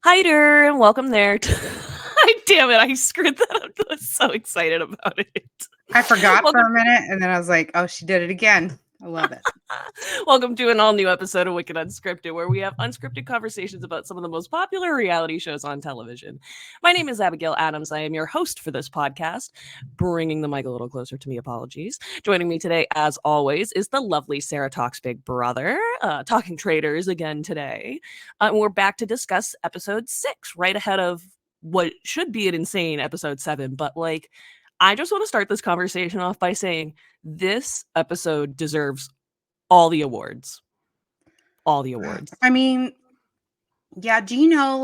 Hi there, and welcome there. Damn it, I screwed that up. I was so excited about it. I forgot for Welcome, a minute, and then I was like, "Oh, she did it again." I love it. welcome to an all new episode of Wicked Unscripted, where we have unscripted conversations about some of the most popular reality shows on television. My name is Abigail Adams. I am your host for this podcast, bringing the mic a little closer to me. Apologies. Joining me today, as always, is the lovely Sarah Talks Big Brother, talking Traitors again today. And we're back to discuss episode 6, right ahead of what should be an insane episode 7. But I just want to start this conversation off by saying this episode deserves all the awards. All the awards. I mean, yeah. Do you know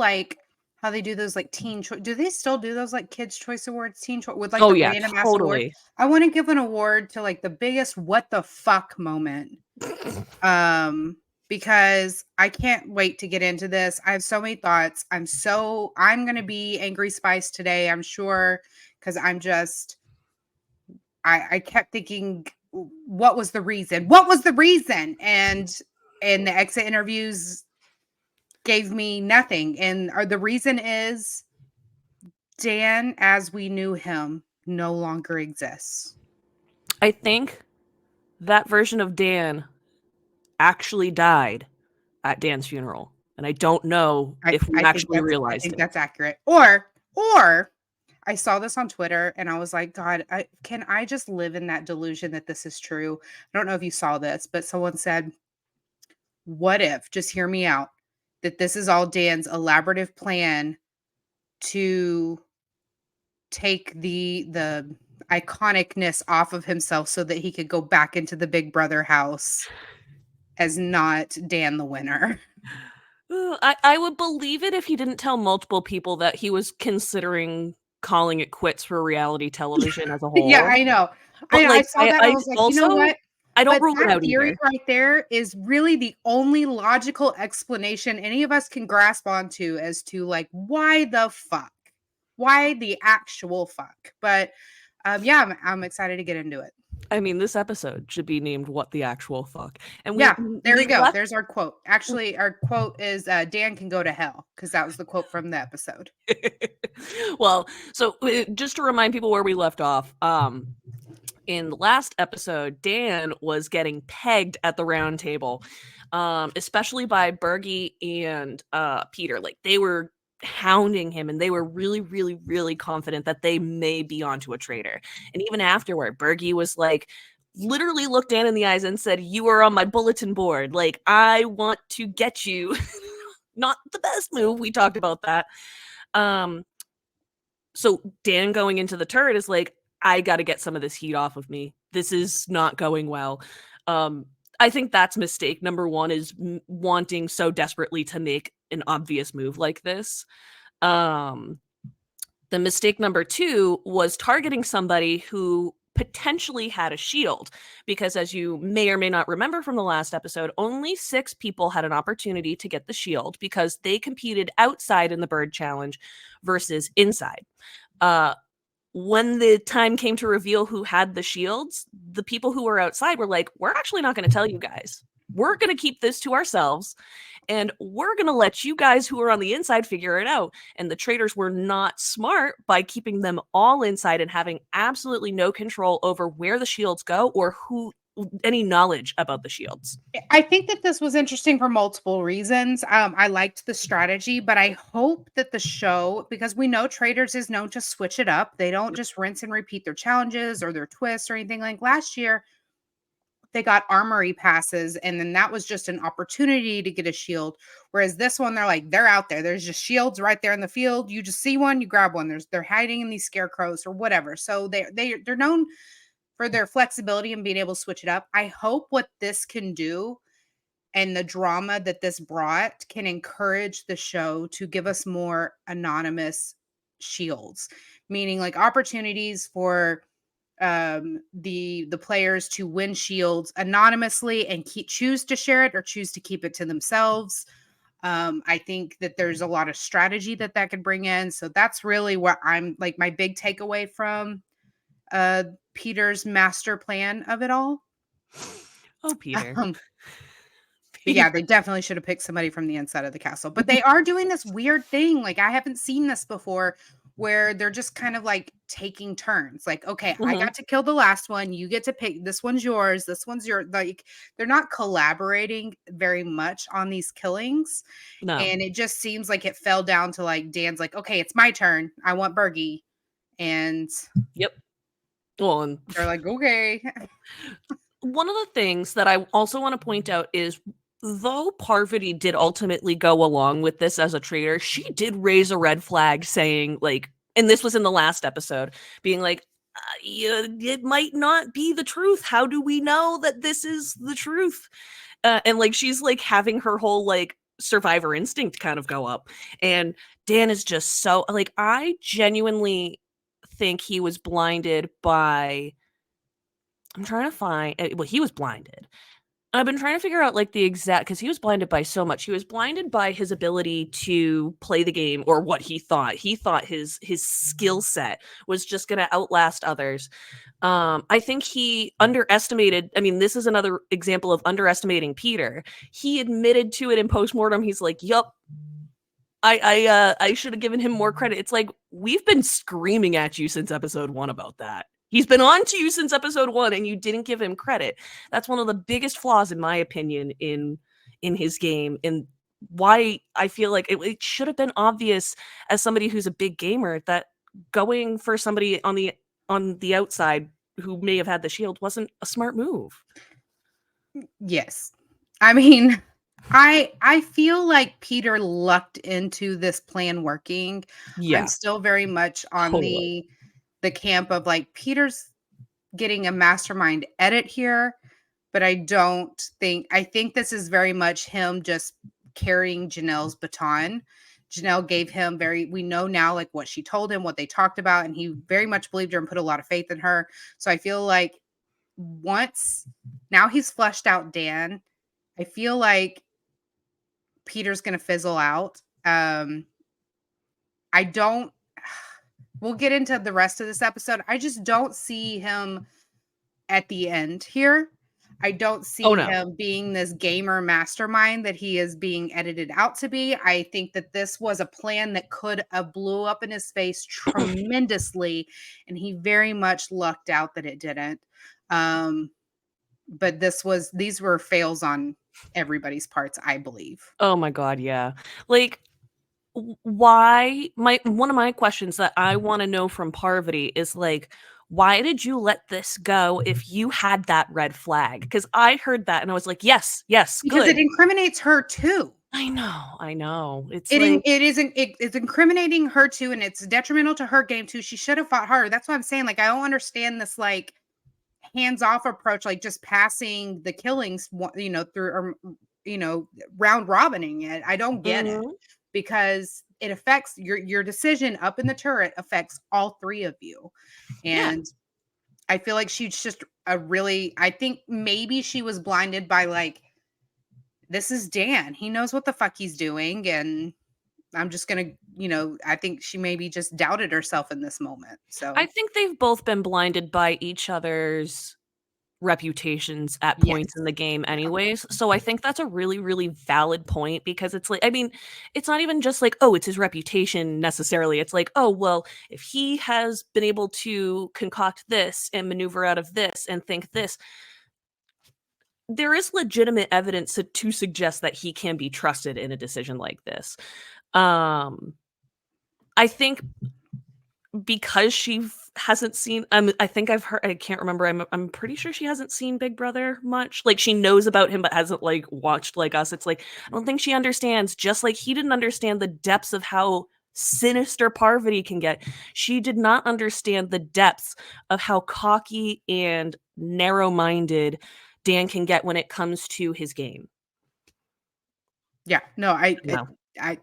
how they do those teen choice? Do they still do those Kids Choice Awards, teen choice with Oh the yeah, random ass award? totally. I want to give an award to the biggest what the fuck moment. Because I can't wait to get into this. I have so many thoughts. I'm gonna be angry spice today, I'm sure, because I kept thinking, what was the reason? What was the reason? And the exit interviews gave me nothing. And the reason is Dan, as we knew him, no longer exists. I think that version of Dan actually died at Dan's funeral. And I don't know if we actually I realized think it. that's accurate. Or I saw this on Twitter and I was like, God, can I just live in that delusion that this is true? I don't know if you saw this, but someone said, what if, just hear me out, that this is all Dan's elaborative plan to take the iconicness off of himself so that he could go back into the Big Brother house as not Dan the winner. I would believe it if he didn't tell multiple people that he was considering calling it quits for reality television as a Yeah, whole. I know. But I saw that and I I was like, you know also what? I don't But rule it that out theory either. right there is really the only logical explanation any of us can grasp onto as to why the fuck? Why the actual fuck? But yeah, I'm excited to get into it. I mean, this episode should be named "What the Actual Fuck," and Yeah, there we we go. left. There's our quote. Actually, our quote is Dan can go to hell, because that was the quote from the episode. Well, so just to remind people where we left off, in the last episode, Dan was getting pegged at the round table, especially by Bergie and Peter. Like they were hounding him and they were really, really, really confident that they may be onto a traitor. And even afterward, Bergie was like, literally looked Dan in the eyes and said, "You are on my bulletin board. Like, I want to get you." Not the best move. We talked about that. Um, so Dan going into the turret is like, I got to get some of this heat off of me. This is not going well. I think that's mistake number one, is wanting so desperately to make an obvious move like this. Um, the mistake number two was targeting somebody who potentially had a shield, because as you may or may not remember from the last episode, only 6 people had an opportunity to get the shield because they competed outside in the bird challenge versus inside. uh when the time came to reveal who had the shields, the people who were outside were like, we're actually not going to tell you guys. We're going to keep this to ourselves, and we're going to let you guys who are on the inside figure it out. And the traitors were not smart by keeping them all inside and having absolutely no control over where the shields go or who any knowledge about the shields. I think that this was interesting for multiple reasons. I liked the strategy, but I hope that the show, because we know Traitors is known to switch it up. They don't just rinse and repeat their challenges or their twists or anything. Like last year, they got armory passes, and then that was just an opportunity to get a shield. Whereas this one, they're out there. There's just shields right there in the field. You just see one, you grab one. They're hiding in these scarecrows or whatever. So they're known for their flexibility and being able to switch it up. I hope what this can do and the drama that this brought can encourage the show to give us more anonymous shields, meaning opportunities for the players to win shields anonymously and choose to share it or choose to keep it to themselves. I think that there's a lot of strategy that could bring in. So that's really what I'm my big takeaway from uh Peter's master plan of it all. Oh, Peter. Um, But yeah, they definitely should have picked somebody from the inside of the castle. But they are doing this weird thing. Like, I haven't seen this before where they're just kind of like taking turns. Like, okay, I Mhm. got to kill the last one. You get to pick this one's yours. This one's your like they're not collaborating very much on these killings. No. And it just seems like it fell down to like Dan's like, okay, it's my turn. I want Bergie. And Yep. Well, and they're like, okay. one of the things that I also want to point out is though Parvati did ultimately go along with this as a traitor, she did raise a red flag saying, like, and this was in the last episode, being like, yeah, it might not be the truth. How do we know that this is the truth? And like, she's like having her whole like survivor instinct kind of go up. And Dan is just so like, I genuinely think he was blinded by I'm trying to find well, he was blinded. I've been trying to figure out like the exact because he was blinded by so much. He was blinded by his ability to play the game or what he thought. He thought his skill set was just going to outlast others. I think he underestimated. I mean, this is another example of underestimating Peter. He admitted to it in postmortem. He's like, "Yup, I should have given him more credit." It's like we've been screaming at you since episode 1 about that. He's been on to you since episode 1 and you didn't give him credit. That's one of the biggest flaws in my opinion in his game and why I feel like it should have been obvious as somebody who's a big gamer that going for somebody on the outside who may have had the shield wasn't a smart move. Yes. I mean, I feel like Peter lucked into this plan working. I'm Yeah, still very much on totally. the camp of like Peter's getting a mastermind edit here, but I think this is very much him just carrying Janelle's baton. Janelle gave him we know now like what she told him, what they talked about, and he very much believed her and put a lot of faith in her. So I feel like once now he's fleshed out Dan, I feel like Peter's going to fizzle out. I don't we'll get into the rest of this episode. I just don't see him at the end here. I don't Oh see no. him being this gamer mastermind that he is being edited out to be. I think that this was a plan that could have blew up in his face tremendously, and he very much lucked out that it didn't. But these were fails on everybody's parts, I believe. Oh my god, yeah. Like why my one of my questions that I want to know from Parvati is like why did you let this go if you had that red flag? Because I heard that and I was like, yes, yes, Because it good. incriminates her too. I know, I know. It's It like, in it isn't it's incriminating her too, and it's detrimental to her game too. She should have fought harder. That's what I'm saying. Like, I don't understand this like hands-off approach, like just passing the killings, through round robining it. I don't get it mhm, because it affects your decision up in the turret affects all three of you. yeah. And I feel like she's just I think maybe she was blinded by like, this is Dan. He knows what the fuck he's doing. And I'm just going to, I think she maybe just doubted herself in this moment. I So, think they've both been blinded by each other's reputations at points in yes. the game Yeah. anyways. So I think that's a really, really valid point because it's like, I mean, it's not even just like, oh, it's his reputation necessarily. It's like, oh, well, if he has been able to concoct this and maneuver out of this and think this, there is legitimate evidence to suggest that he can be trusted in a decision like this. Um, I think because hasn't seen I think I've heard I can't remember, I'm pretty sure she hasn't seen Big Brother much, like, she knows about him, but hasn't, like, watched like us, it's like, I don't think she understands, just like he didn't understand the depths of how sinister Parvati can get, she did not understand the depths of how cocky and narrow-minded Dan can get when it comes to his game. Yeah. No, No.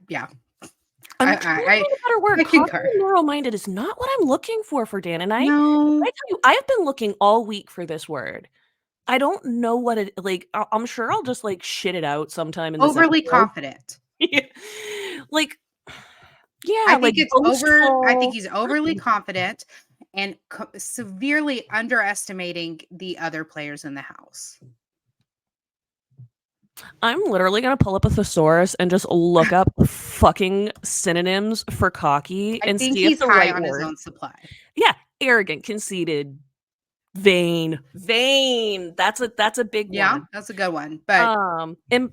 yeah. I'm trying to find a better I word. Cocky concur. and narrow-minded is not what I'm looking for Dan, and I No, tell you, I have been looking all week for this word. I don't know what it like, I'm sure I'll just, like, shit it out sometime in this overly episode. confident. Yeah. Like, yeah, like, I think boastful. he's overly confident and severely underestimating the other players in the house. I'm literally gonna pull up a thesaurus and just look up fucking synonyms for cocky I and think see if he's the high right on his word. own supply. Yeah, arrogant, conceited, vain. That's a big Yeah, one. that's a good one. But And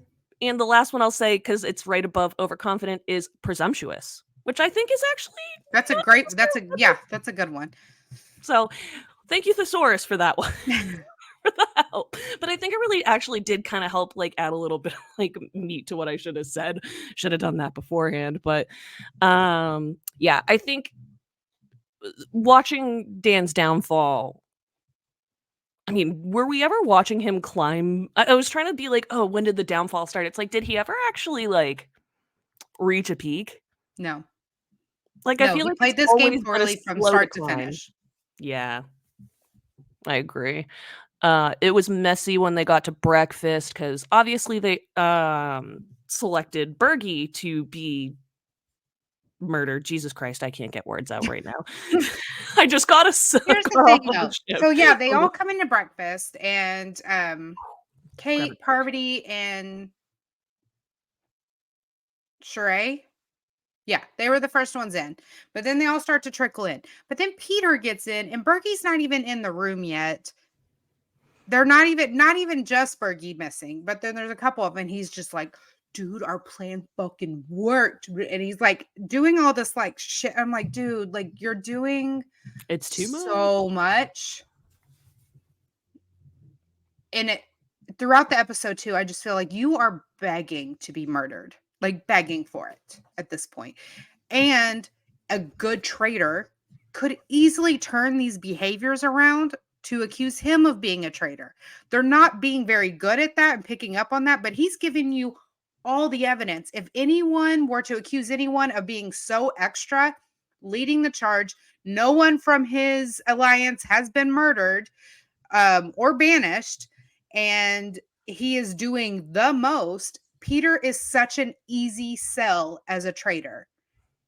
the last one I'll say, because it's right above overconfident, is presumptuous, which I think is actually that's a not great, necessarily. that's a good one. So thank you, thesaurus, for that one. For the help. But I think it really actually did kind of help like add a little bit of like meat to what I should have said. Should have done that beforehand. But yeah, I think watching Dan's downfall, I mean, were we ever watching him climb? I was trying to be like, oh, when did the downfall start? It's like, did he ever actually like reach a peak? No. Like, I No, feel he like it's played this game always been a poorly from slow start to decline. finish. Yeah, I agree. It was messy when they got to breakfast because obviously they selected Bergie to be murdered. Jesus Christ, I can't get words out right now. I just got a Here's the girl thing off the though. ship. So yeah, they all come into breakfast and Grab a Kate, drink. Parvati, and Sheree. Yeah, they were the first ones in. But then they all start to trickle in. But then Peter gets in and Bergie's not even in the room yet. They're not even just Bergie missing, but then there's a couple of them, and he's just like, dude, our plan fucking worked. And he's like doing all this like shit. I'm like, dude, like you're doing It's too much. so much. And it throughout the episode too, I just feel like you are begging to be murdered, like begging for it at this point. And a good traitor could easily turn these behaviors around to accuse him of being a traitor. They're not being very good at that and picking up on that, but he's giving you all the evidence. If anyone were to accuse anyone of being so extra, leading the charge, no one from his alliance has been murdered or banished, and he is doing the most. Peter is such an easy sell as a traitor,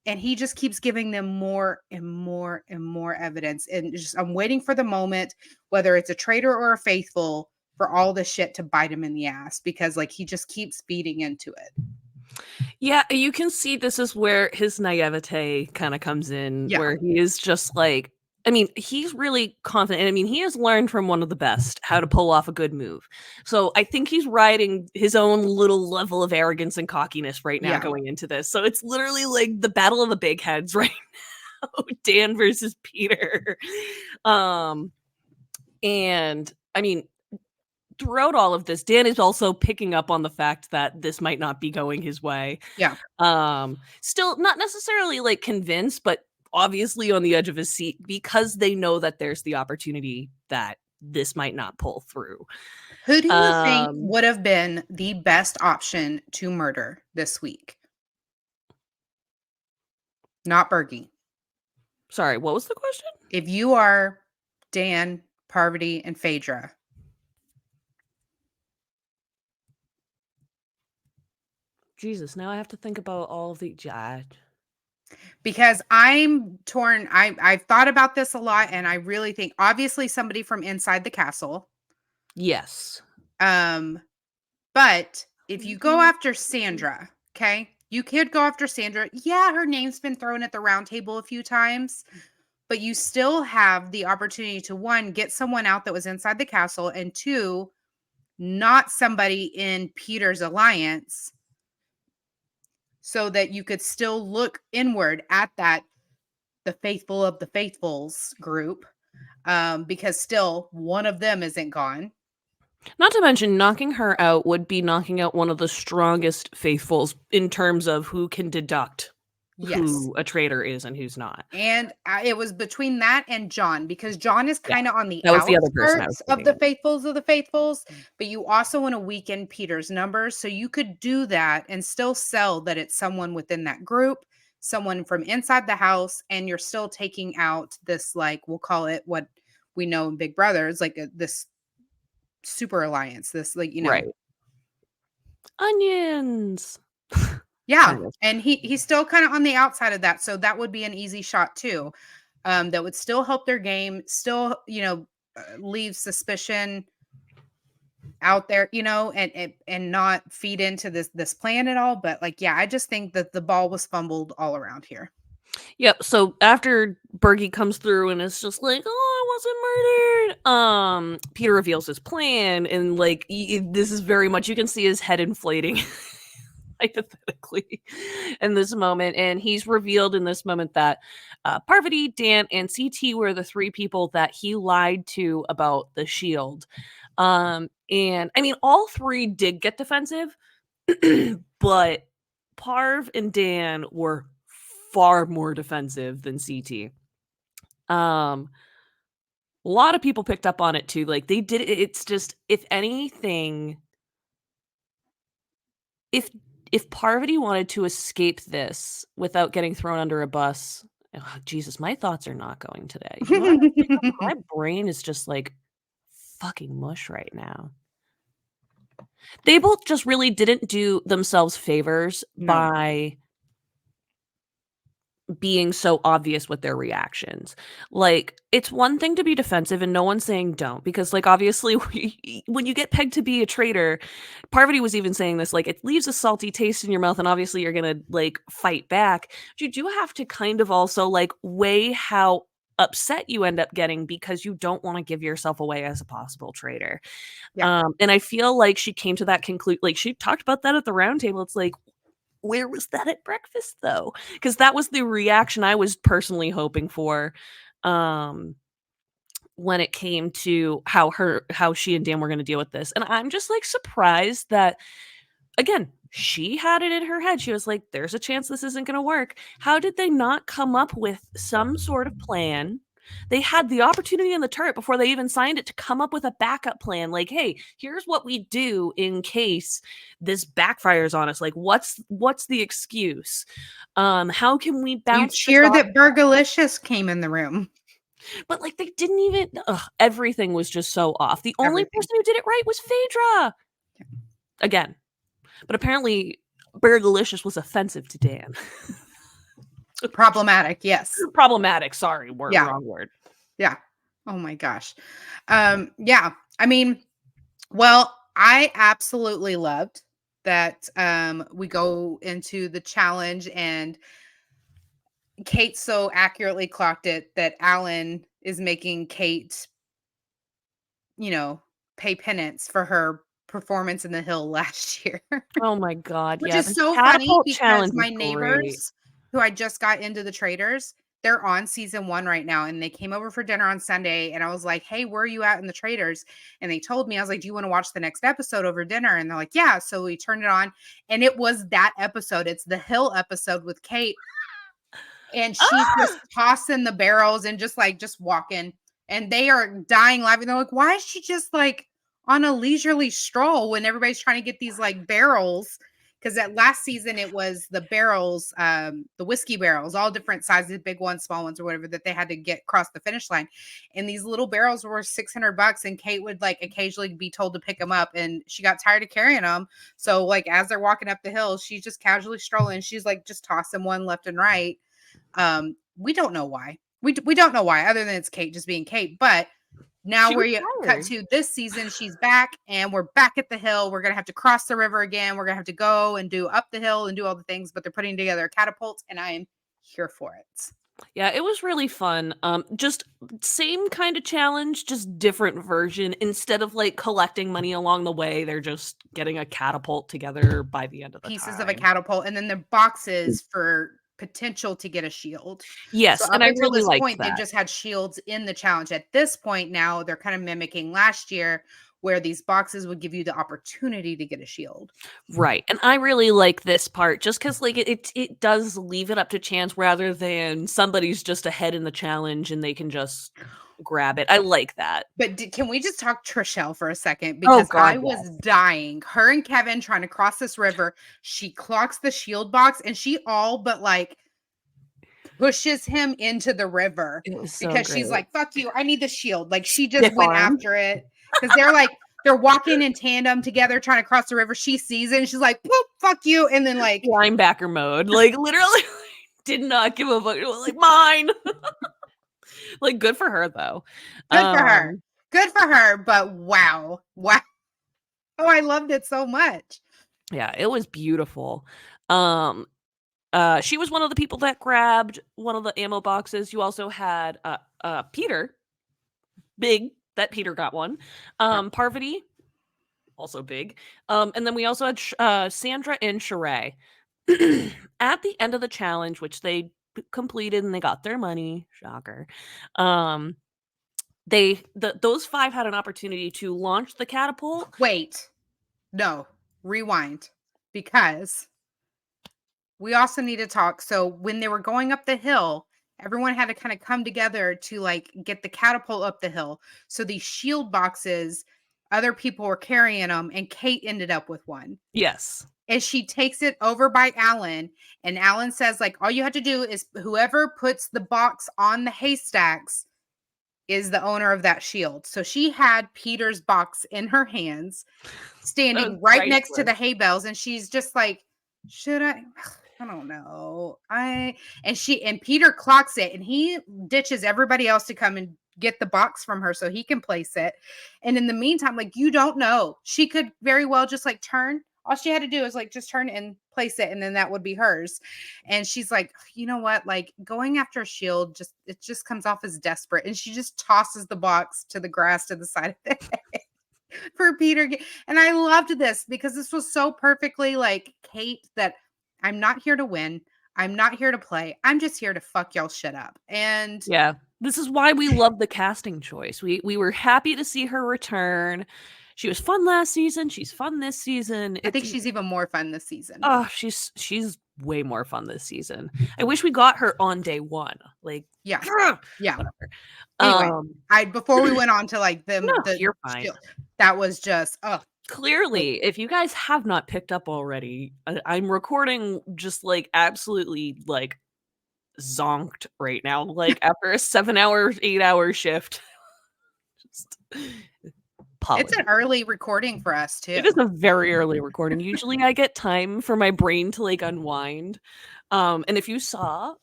and he just keeps giving them more and more and more evidence. And just I'm waiting for the moment, whether it's a traitor or a faithful, for all the shit to bite him in the ass, because like he just keeps feeding into it. Yeah, you can see this is where his naivete kind of comes in, Yeah. where he is just like, I mean, he's really confident. I mean, he has learned from one of the best how to pull off a good move. So I think he's riding his own little level of arrogance and cockiness right now Yeah. going into this. So it's literally like the battle of the big heads right now, Dan versus Peter. Um, and I mean, throughout all of this, Dan is also picking up on the fact that this might not be going his way. Yeah. Still not necessarily like convinced, but obviously on the edge of his seat because they know that there's the opportunity that this might not pull through. Who do you think Um, would have been the best option to murder this week? Not Bergie. Sorry, what was the question? If you are Dan, Parvati, and Phaedra, Jesus, now I have to think about all of the because I'm torn. I've thought about this a lot, and I really think obviously somebody from inside the castle. yes. But if you go after Sandra, okay, you could go after Sandra. Yeah, her name's been thrown at the round table a few times, but you still have the opportunity to one, get someone out that was inside the castle, and two, not somebody in Peter's alliance, so that you could still look inward at that the faithful of the faithfuls group, because still one of them isn't gone. Not to mention, knocking her out would be knocking out one of the strongest faithfuls in terms of who can deduct Yes. who a traitor is and who's not. And it was between that and John, because John is Yeah, kind of on the that was the other person I was outskirts of thinking the of. faithfuls, but you also want to weaken Peter's numbers. So you could do that and still sell that it's someone within that group, someone from inside the house, and you're still taking out this, like, we'll call it what we know in Big Brother, it's like this super alliance, this, like, Right. Onions. yeah. Kind of. And he's still kind of on the outside of that. So that would be an easy shot too. That would still help their game, still, leave suspicion out there, you know, and not feed into this plan at all. But like, yeah, I just think that the ball was fumbled all around here. Yep. So after Bergie comes through and is just like, "Oh, I wasn't murdered," Peter reveals his plan, and like this is very much you can see his head inflating, hypothetically, in this moment, and he's revealed in this moment that Parvati, Dan, and CT were the three people that he lied to about the shield. And I mean, all three did get defensive, but Parv and Dan were far more defensive than CT. A lot of people picked up on it too. Like they did it's just if anything, if Parvati wanted to escape this without getting thrown under a bus, oh, Jesus, my thoughts are not going today. You know what? My brain is just like fucking mush right now. They both just really didn't do themselves favors No. by being so obvious with their reactions. Like, it's one thing to be defensive and no one's saying don't, because like obviously when you get pegged to be a traitor, Parvati was even saying this, like it leaves a salty taste in your mouth and obviously you're gonna like fight back. But you do have to kind of also like weigh how upset you end up getting because you don't want to give yourself away as a possible traitor. Yeah. And I feel like she came to that conclusion, like she talked about that at the round table. It's like, where was that at breakfast though? Because that was the reaction I was personally hoping for, when it came to how she and Dan were going to deal with this. And I'm just like surprised that again, she had it in her head. She was like, there's a chance this isn't going to work. How did they not come up with some sort of plan? They had the opportunity in the turret before they even signed it to come up with a backup plan. Like, hey, here's what we do in case this backfires on us. Like, what's the excuse? How can we You bounce this cheer off? that Bergalicious came in the room. But like, they didn't even. Everything was just so off. The only Everything. person who did it right was Phaedra. Again, but apparently, Bergalicious was offensive to Dan. Problematic, yes. Problematic. Sorry, Yeah. wrong word. Yeah. Oh my gosh. Yeah. I mean, well, I absolutely loved that we go into the challenge and Kate so accurately clocked it that Alan is making Kate, you know, pay penance for her performance in the hill last year. Oh my god, Which yeah, is the so funny catapult because challenge is my great. neighbors who I just got into the Traitors, they're on season 1 right now, and they came over for dinner on Sunday, and I was like, "Hey, where are you at in the Traitors?" And they told me, I was like, "Do you wanna watch the next episode over dinner?" And they're like, "Yeah." So we turned it on, and it was that episode. It's the hill episode with Kate, and she's just tossing the barrels and just walking, and they are dying laughing. They're like, "Why is she just, like, on a leisurely stroll when everybody's trying to get these, like, barrels?" Because that last season, it was the barrels, the whiskey barrels, all different sizes, big ones, small ones, or whatever, that they had to get across the finish line. And these little barrels were $600, and Kate would like occasionally be told to pick them up, and she got tired of carrying them. So, like, as they're walking up the hill, she's just casually strolling. She's like just tossing one left and right. We don't know why. We don't know why, other than it's Kate just being Kate. But now She was we're cut tired. to this season. She's back, and we're back at the hill. We're gonna have to cross the river again. We're gonna have to go and do up the hill and do all the things. But they're putting together catapults, and I am here for it. Yeah, it was really fun. Just same kind of challenge, just different version. Instead of like collecting money along the way, they're just getting a catapult together by the end of the Pieces of a time. catapult, and then the boxes for potential to get a shield. So Yes, and up I until really this liked point, they've that. just had shields in the challenge. At this point now, they're kind of mimicking last year where these boxes would give you the opportunity to get a shield. Right, and I really like this part just because, like, it does leave it up to chance rather than somebody's just ahead in the challenge and they can just grab it. I like that. But can we just talk Trishelle for a second? Oh Because god, I was yes. dying. Her and Kevin trying to cross this river. She clocks the shield box and she all but like pushes him into the river It was so because she's great. like, "Fuck you, I need the shield." Like she just Stiff went arm. after it because they're walking in tandem together trying to cross the river. She sees it and she's like, "Whoop, fuck you," and then like Linebacker mode, like, literally did not give a fuck, like, "Mine!" Like, good for her, though. good for her, Um, good for her. But wow, wow. Oh, I loved it so much. Yeah, it was beautiful. She was one of the people that grabbed one of the ammo boxes. You also had Peter, big, that Peter got one. Parvati, also big. And then we also had Sandra and Sheree. At the end of the challenge, which they completed and they got their money, shocker. Those 5 had an opportunity to launch the catapult. Wait, no, rewind, because we also need to talk. So when they were going up the hill, everyone had to kind of come together to like get the catapult up the hill. So these shield boxes, other people were carrying them, and Kate ended up with one. Yes. And she takes it over by Alan, and Alan says, like, all you have to do is whoever puts the box on the haystacks is the owner of that shield. So she had Peter's box in her hands, standing right next to the hay bales, and she's just like, should I don't know. And Peter clocks it, and he ditches everybody else to come and get the box from her so he can place it. And in the meantime, like, you don't know. She could very well just like turn. All she had to do is like just turn and place it, and then that would be hers. And she's like, you know what? Like, going after a shield, it just comes off as desperate. And she just tosses the box to the grass to the side of the hay for Peter. And I loved this because this was so perfectly like Kate, that I'm not here to win. I'm not here to play. I'm just here to fuck y'all shit up. And yeah, this is why we love the casting choice. We were happy to see her return. She was fun last season. She's fun this season. I think she's even more fun this season. Oh, she's way more fun this season. I wish we got her on day 1. Like, yeah. Whatever. Anyway, before we went on to like you're fine. That was just clearly, if you guys have not picked up already, I'm recording just like absolutely like zonked right now, like after a 7-hour, 8-hour shift. Just it's an early recording for us too. It is a very early recording. Usually I get time for my brain to like unwind. And if you saw,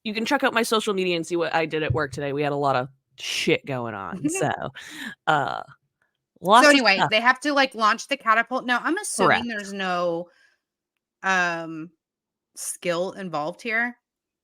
you can check out my social media and see what I did at work today. We had a lot of shit going on. So anyway, they have to like launch the catapult. Now I'm assuming there's no skill involved here,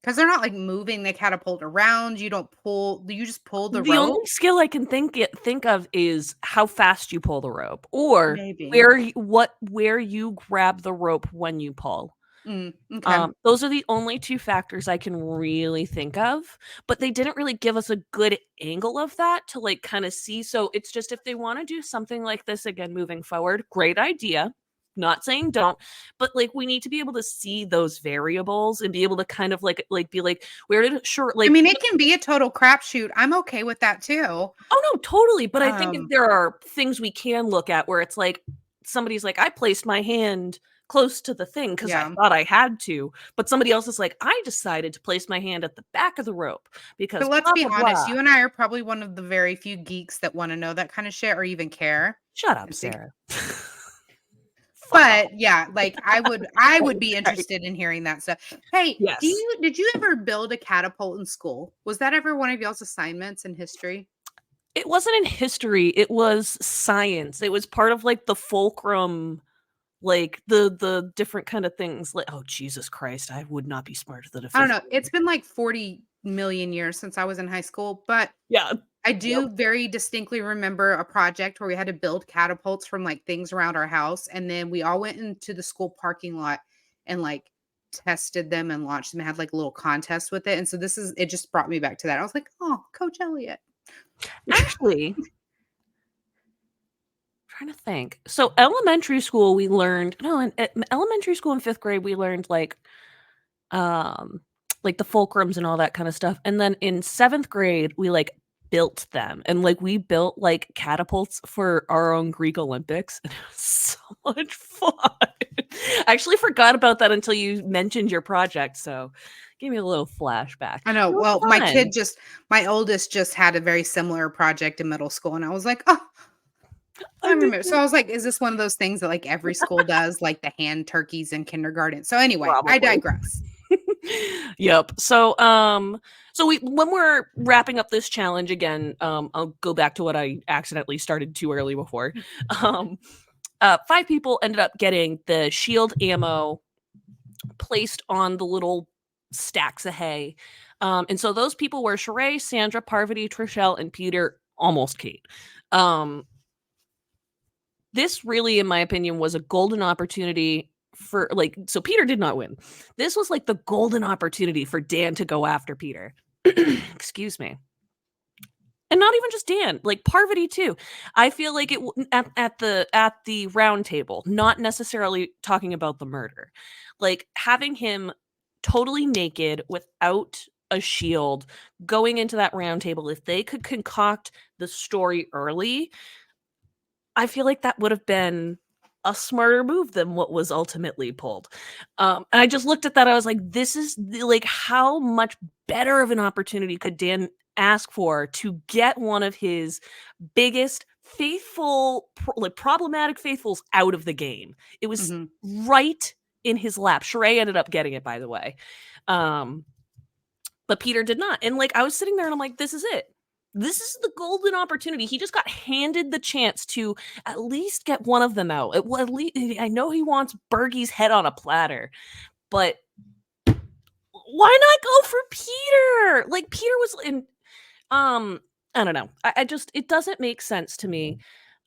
because they're not like moving the catapult around. You just pull the rope. The only skill I can think of is how fast you pull the rope, or maybe where you grab the rope when you pull. Okay. Those are the only 2 factors I can really think of, but they didn't really give us a good angle of that to like kind of see. So it's just, if they want to do something like this again moving forward, great idea. Not saying don't, but like we need to be able to see those variables and be able to kind of like be like, where did it like, I mean, it can be a total crapshoot. I'm okay with that too. Oh no, totally. But I think if there are things we can look at where it's like somebody's like, I placed my hand close to the thing because I thought I had to, but somebody else is like, I decided to place my hand at the back of the rope because. But let's be honest, you and I are probably one of the very few geeks that want to know that kind of shit or even care. Shut up, Sarah. But yeah, like I would be interested in hearing that stuff. Hey, yes. Did you ever build a catapult in school? Was that ever one of y'all's assignments in history? It wasn't in history. It was science. It was part of like the fulcrum, like the different kind of things. Like, oh Jesus Christ, I would not be smarter than a 50. I don't know. It's been like 40 million years since I was in high school, but yeah. I do very distinctly remember a project where we had to build catapults from like things around our house. And then we all went into the school parking lot and like tested them and launched them and had like a little contest with it. And so it just brought me back to that. I was like, oh, Coach Elliott. Actually, I'm trying to think. So elementary school, we learned, in elementary school in 5th grade, we learned like the fulcrums and all that kind of stuff. And then in 7th grade, we like built them, and like we built like catapults for our own Greek Olympics, and it was so much fun. I actually forgot about that until you mentioned your project, so give me a little flashback. I know. Well, my oldest just had a very similar project in middle school, and I was like, oh, I remember. So I was like, is this one of those things that like every school does, like the hand turkeys in kindergarten? So anyway, I digress. Yep. So when we're wrapping up this challenge again, I'll go back to what I accidentally started too early before. Um 5 people ended up getting the shield ammo placed on the little stacks of hay. And so those people were Sheree, Sandra, Parvati, Trishelle, and Peter, almost Kate. This really, in my opinion, was a golden opportunity for so Peter did not win. This was like the golden opportunity for Dan to go after Peter. Excuse me. And not even just Dan, like Parvati too. I feel like it at the round table, not necessarily talking about the murder, like having him totally naked without a shield going into that round table. If they could concoct the story early, I feel like that would have been a smarter move than what was ultimately pulled. And I just looked at that. I was like, this is like, how much better of an opportunity could Dan ask for to get one of his biggest faithful, problematic faithfuls out of the game? It was right in his lap. Sheree ended up getting it, by the way. But Peter did not. And like, I was sitting there and I'm like, this is it. This is the golden opportunity. He just got handed the chance to at least get one of them out. At least, I know he wants Bergie's head on a platter, but why not go for Peter? Like, Peter was in, I don't know. I just, it doesn't make sense to me.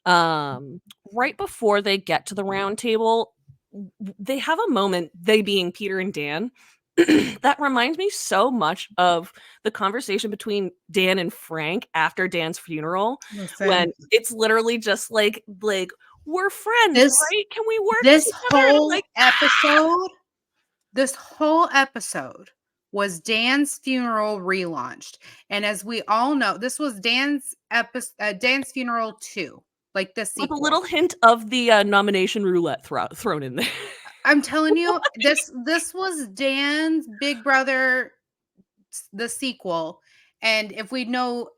Right before they get to the round table, they have a moment, they being Peter and Dan, that reminds me so much of the conversation between Dan and Frank after Dan's funeral. Listen, when it's literally just like we're friends, right? Can we work this together? whole episode? This whole episode was Dan's funeral relaunched, and as we all know, this was Dan's funeral 2, like the sequel. With a little hint of the nomination roulette thrown in there. I'm telling you, this was Dan's Big Brother, the sequel. And if we know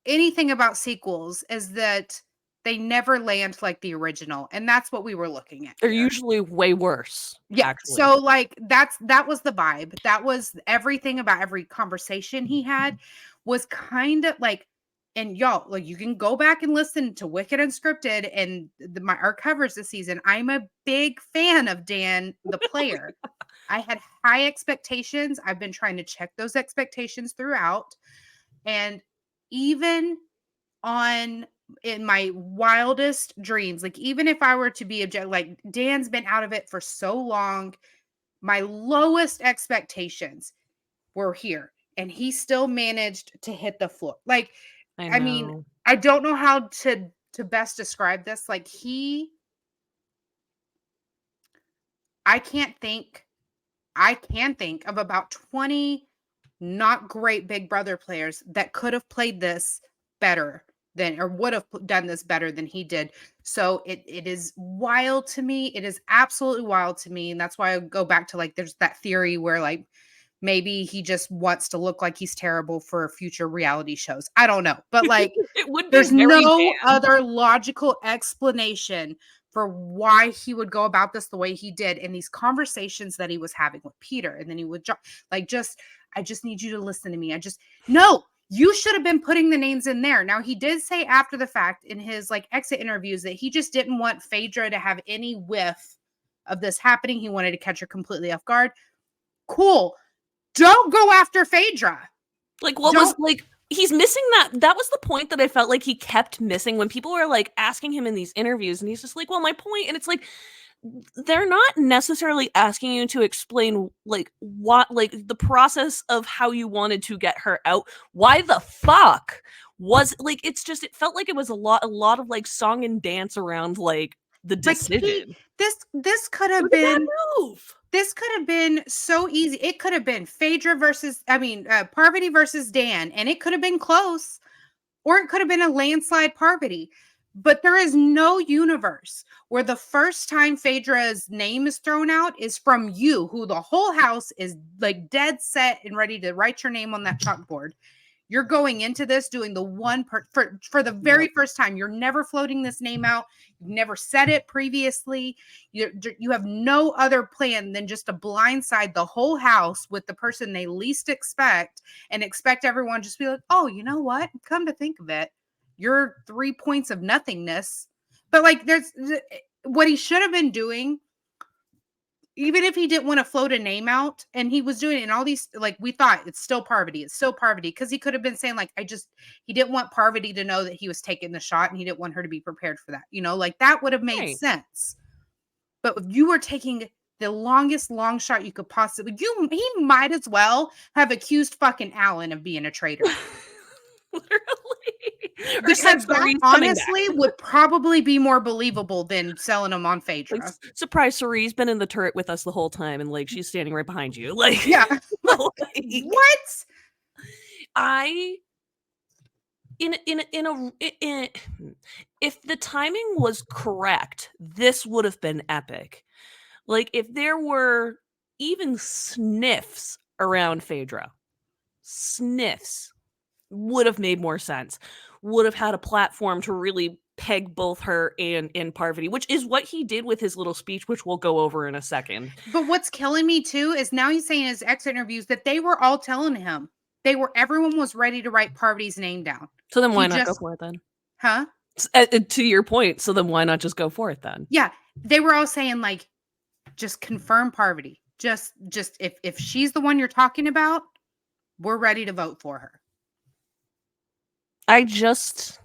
anything about sequels, is that they never land like the original. And that's what we were looking at. They're usually way worse. Yeah. Actually. So like that was the vibe. That was everything about every conversation he had was kind of like, and y'all, like, you can go back and listen to Wicked Unscripted and our covers this season. I'm a big fan of Dan, the player. I had high expectations. I've been trying to check those expectations throughout. And even in my wildest dreams, like, even if I were to be like, Dan's been out of it for so long, my lowest expectations were here. And he still managed to hit the floor. Like, I mean, I don't know how to best describe this. Like, I can think of about 20 not great Big Brother players that could have played this better than, or would have done this better than he did. So it is wild to me. It is absolutely wild to me. And that's why I go back to, like, there's that theory where, like, maybe he just wants to look like he's terrible for future reality shows. I don't know. But like, there's no other logical explanation for why he would go about this the way he did in these conversations that he was having with Peter. And then he would I just need you to listen to me. No, you should have been putting the names in there. Now, he did say after the fact in his like exit interviews that he just didn't want Phaedra to have any whiff of this happening. He wanted to catch her completely off guard. Cool. Don't go after Phaedra. Like, what was, like, he's missing that. That was the point that I felt like he kept missing when people were like asking him in these interviews, and he's just like, well, my point. And it's like, they're not necessarily asking you to explain like what, like, the process of how you wanted to get her out. Why the fuck was, like, it's just, it felt like it was a lot of like song and dance around like the decision. Like this could have been move. This could have been so easy. It could have been Phaedra Parvati versus Dan, and it could have been close, or it could have been a landslide Parvati. But there is no universe where the first time Phaedra's name is thrown out is from you, who the whole house is like dead set and ready to write your name on that chalkboard. You're going into this doing the one for the very first time. You're never floating this name out. You've never said it previously. You have no other plan than just to blindside the whole house with the person they least expect and expect everyone just to be like, oh, you know what? Come to think of it, you're 3 points of nothingness. But like, there's what he should have been doing. Even if he didn't want to float a name out, and he was doing it in all these, like, we thought it's still Parvati, because he could have been saying, like, he didn't want Parvati to know that he was taking the shot and he didn't want her to be prepared for that. Like that would have made sense. But if you were taking the longest long shot you could possibly, he might as well have accused fucking Alan of being a traitor. Literally. Because that honestly would probably be more believable than selling him on Phaedra. Like, surprise, Cerie's been in the turret with us the whole time, and like she's standing right behind you. Like, yeah. like, what? If the timing was correct, this would have been epic. Like, if there were even sniffs around Phaedra, sniffs would have made more sense. Would have had a platform to really peg both her and Parvati, which is what he did with his little speech, which we'll go over in a second. But what's killing me too is now he's saying in his exit interviews that they were all telling him everyone was ready to write Parvati's name down. So then why not go for it then? Huh? To your point, so then why not just go for it then? Yeah, they were all saying like, just confirm Parvati. Just if she's the one you're talking about, we're ready to vote for her. These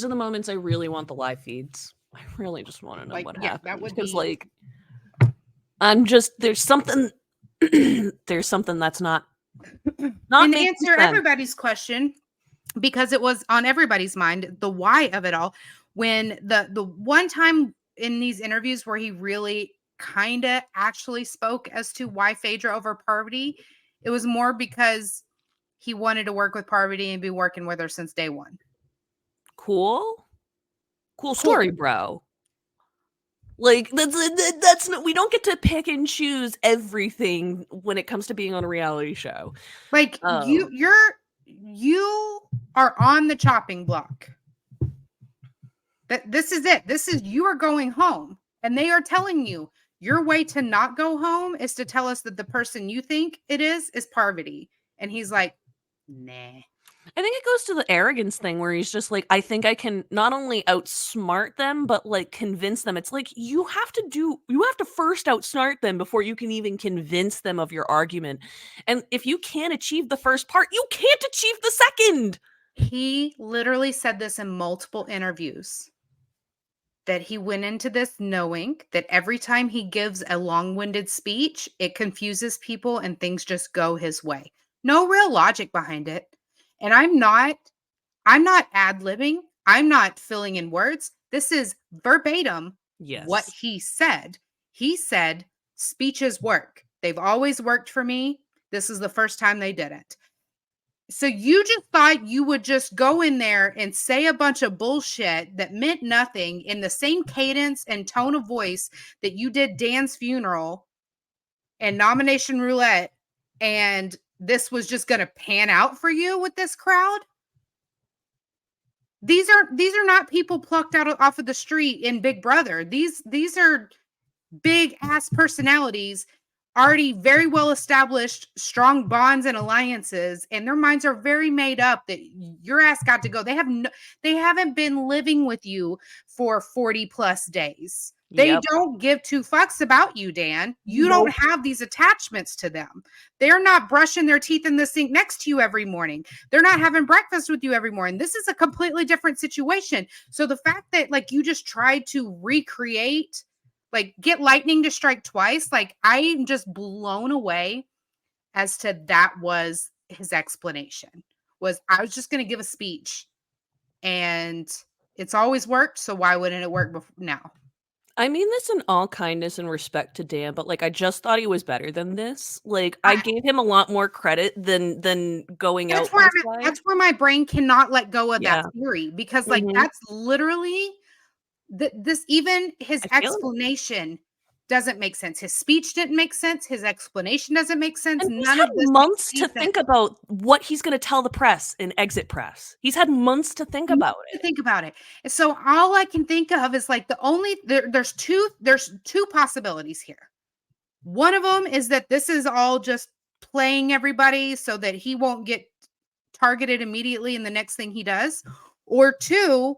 are the moments I really want the live feeds. I really just want to know what happened. That would because be... like there's something that's not and answer everybody's question, because it was on everybody's mind, the why of it all. When the one time in these interviews where he really kind of actually spoke as to why Phaedra over Parvati, it was more because he wanted to work with Parvati and be working with her since day one. Cool story, bro. Like that's not, we don't get to pick and choose everything when it comes to being on a reality show. Like you are on the chopping block. This is it. You are going home, and they are telling you your way to not go home is to tell us that the person you think it is Parvati. And he's like, nah. I think it goes to the arrogance thing where he's just like, I think I can not only outsmart them, but like convince them. It's like, you have to first outsmart them before you can even convince them of your argument. And if you can't achieve the first part, you can't achieve the second. He literally said this in multiple interviews, that he went into this knowing that every time he gives a long-winded speech, it confuses people and things just go his way. No real logic behind it. And I'm not ad-libbing. I'm not filling in words. This is verbatim what he said. He said, speeches work. They've always worked for me. This is the first time they didn't. So you just thought you would just go in there and say a bunch of bullshit that meant nothing in the same cadence and tone of voice that you did Dan's funeral and nomination roulette, and this was just going to pan out for you with this crowd? These are not people plucked off of the street in Big Brother. These are big ass personalities, already very well established, strong bonds and alliances, and their minds are very made up that your ass got to go. They haven't been living with you for 40 plus days. They don't give two fucks about you, Dan. You don't have these attachments to them. They're not brushing their teeth in the sink next to you every morning. They're not having breakfast with you every morning. This is a completely different situation. So the fact that like you just tried to recreate, like get lightning to strike twice, like I'm just blown away as to that was his explanation. Was I was just going to give a speech and it's always worked. So why wouldn't it work now? I mean this in all kindness and respect to Dan, but like I just thought he was better than this. Like I gave him a lot more credit than going out. That's where my brain cannot let go of that theory, because like that's literally this. Even his explanation doesn't make sense. His speech didn't make sense. His explanation doesn't make sense. And he's None had of this months makes to any think sense. about what he's going to tell the press in exit press. He's had months to think about To it. think about it. And so all I can think of is like there's two possibilities here. One of them is that this is all just playing everybody so that he won't get targeted immediately in the next thing he does. Or two,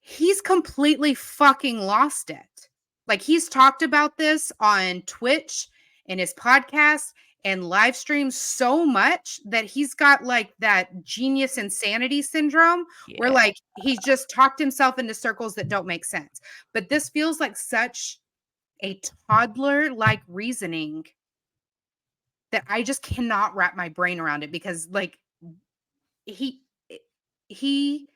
he's completely fucking lost it. Like he's talked about this on Twitch and his podcast and live streams so much that he's got like that genius insanity syndrome where Yeah. like he's just talked himself into circles that don't make sense. But this feels like such a toddler like reasoning that I just cannot wrap my brain around it because like he he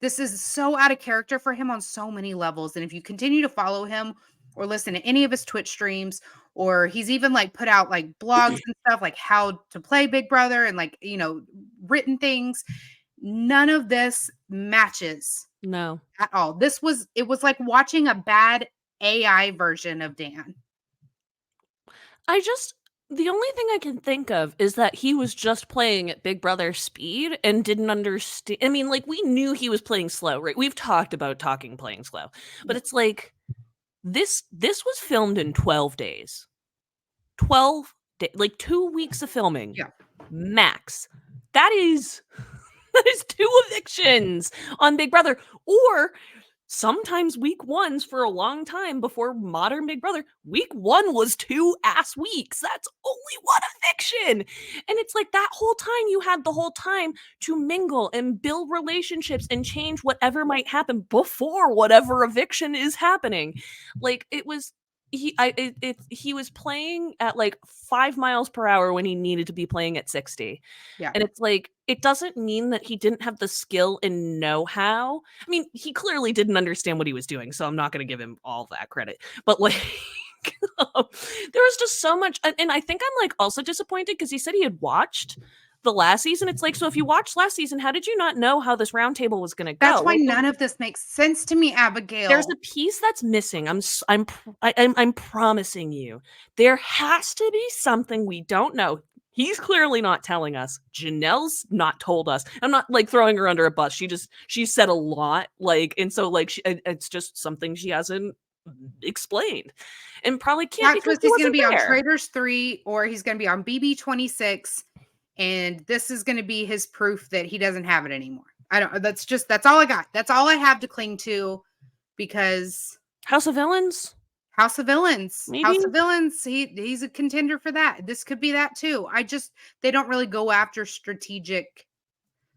this is so out of character for him on so many levels. And if you continue to follow him or listen to any of his Twitch streams, or he's even like put out like blogs and stuff like how to play Big Brother and like, you know, written things, none of this matches No. at all. It was like watching a bad AI version of Dan. The only thing I can think of is that he was just playing at Big Brother speed and didn't understand. I mean, like, we knew he was playing slow, right? We've talked about playing slow, but Yeah. it's like this was filmed in 12 days. 12 days, like 2 weeks of filming. Yeah. Max. That is 2 evictions on Big Brother, or sometimes week ones for a long time before modern Big Brother. Week 1 was 2 ass weeks. That's only 1 eviction. And it's like that whole time you had the whole time to mingle and build relationships and change whatever might happen before whatever eviction is happening. Like it was he was playing at like 5 miles per hour when he needed to be playing at 60. Yeah. And it's like, it doesn't mean that he didn't have the skill and know-how. I mean, he clearly didn't understand what he was doing, so I'm not going to give him all that credit. But like, there was just so much. And I think I'm like also disappointed because he said he had watched the last season. It's like, so if you watched last season, how did you not know how this roundtable was going to go? That's why Like, none of this makes sense to me, Abigail. there's a piece that's missing. I'm promising you. There has to be something we don't know. He's clearly not telling us. Janelle's not told us. I'm not like throwing her under a bus. She said a lot, like, and so like it's just something she hasn't explained, and probably can't That's because what he he's going to wasn't be on there. Traitors 3 or he's going to be on BB26, and this is going to be his proof that he doesn't have it anymore. That's all I got. That's all I have to cling to because House of Villains. House of Villains. Maybe. House of Villains, he's a contender for that. This could be that too. They don't really go after strategic.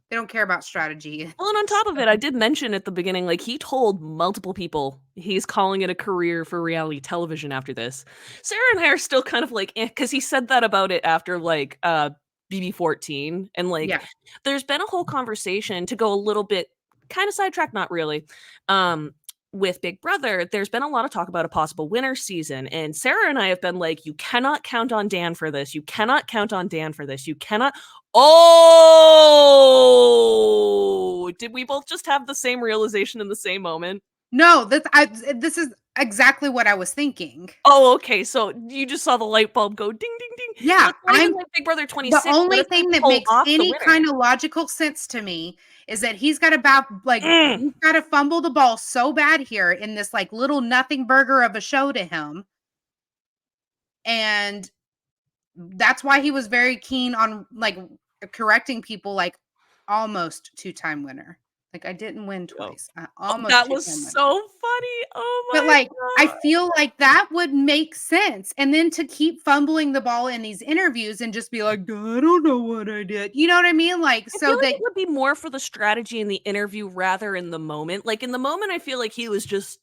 They don't care about strategy. Well, and on top of it, I did mention at the beginning, like, he told multiple people he's calling it a career for reality television after this. Sarah and I are still kind of like, because he said that about it after, like, BB14. And, like, Yeah. there's been a whole conversation to go a little bit, kind of sidetracked, not really, with Big Brother. There's been a lot of talk about a possible winter season. And Sarah and I have been like, you cannot count on Dan for this. You cannot count on Dan for this. You cannot. Oh, did we both just have the same realization in the same moment? No, this is exactly what I was thinking. Oh, okay. So you just saw the light bulb go ding, ding, ding. Yeah, I'm like Big Brother 26. The only thing that makes any kind of logical sense to me is that he's got he's got to fumble the ball so bad here in this like little nothing burger of a show to him. And that's why he was very keen on like correcting people, like almost 2-time winner. Like I didn't win twice. That was so funny. Oh my But like God. I feel like that would make sense. And then to keep fumbling the ball in these interviews and just be like, I don't know what I did. You know what I mean? Like I feel like it would be more for the strategy in the interview rather in the moment. Like in the moment, I feel like he was just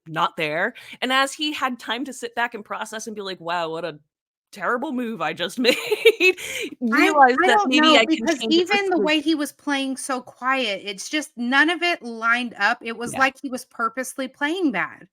not there. And as he had time to sit back and process and be like, wow, what a terrible move I just made. Realize that maybe I can because change even the way he was playing so quiet, it's just none of it lined up. It was like he was purposely playing bad.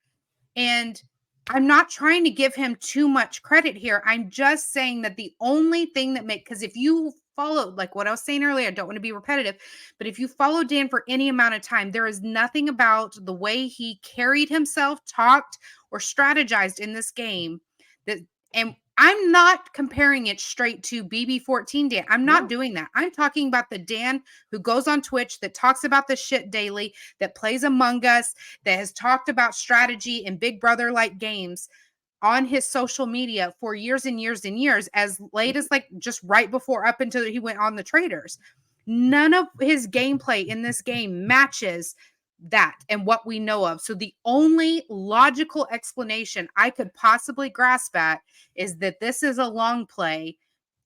And I'm not trying to give him too much credit here. I'm just saying that the only thing that because if you follow, like what I was saying earlier, I don't want to be repetitive, but if you follow Dan for any amount of time, there is nothing about the way he carried himself, talked, or strategized in this game that, and I'm not comparing it straight to BB14 Dan. I'm not doing that. I'm talking about the Dan who goes on Twitch, that talks about this shit daily, that plays Among Us, that has talked about strategy and Big Brother like games on his social media for years and years and years, as late as like just right before, up until he went on the Traitors. None of his gameplay in this game matches that and what we know of. So the only logical explanation I could possibly grasp at is that this is a long play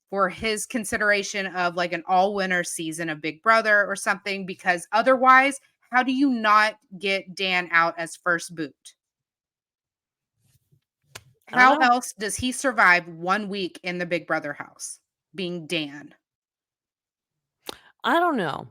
for his consideration of like an all-winner season of Big Brother or something, because otherwise, how do you not get Dan out as first boot? How else does he survive 1 week in the Big Brother house being Dan? I don't know.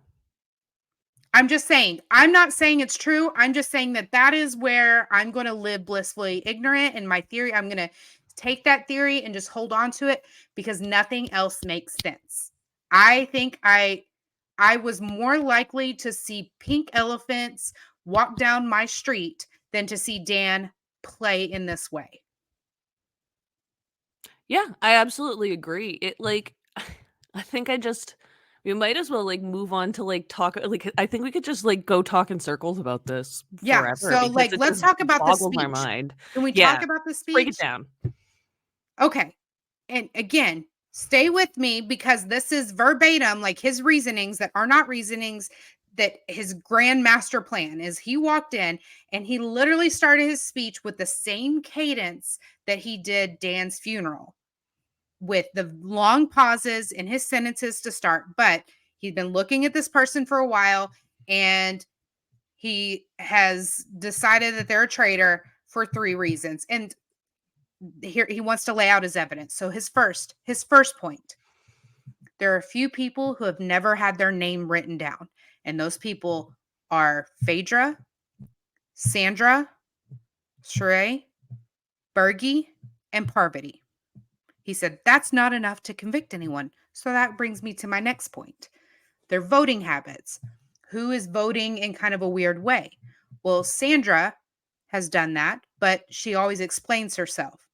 I'm just saying, I'm not saying it's true. I'm just saying that that is where I'm going to live blissfully ignorant in my theory. I'm going to take that theory and just hold on to it because nothing else makes sense. I think I was more likely to see pink elephants walk down my street than to see Dan play in this way. Yeah, I absolutely agree. It like I think we might as well like move on to like talk like I think we could just like go talk in circles about this Yeah, forever so because like it let's just talk about the boggles my speech. mind. Can we Yeah, talk about the speech? break it down. Okay. And again, stay with me because this is verbatim, like his reasonings that are not reasonings, that his grand master plan is. He walked in and he literally started his speech with the same cadence that he did Dan's funeral, with the long pauses in his sentences to start. But he'd been looking at this person for a while and he has decided that they're a traitor for 3 reasons. And here he wants to lay out his evidence. So his first point: there are a few people who have never had their name written down, and those people are Phaedra, Sandra, Sheree, Bergie, and Parvati. He said that's not enough to convict anyone. So that brings me to my next point: their voting habits. Who is voting in kind of a weird way? Well, Sandra has done that, but she always explains herself.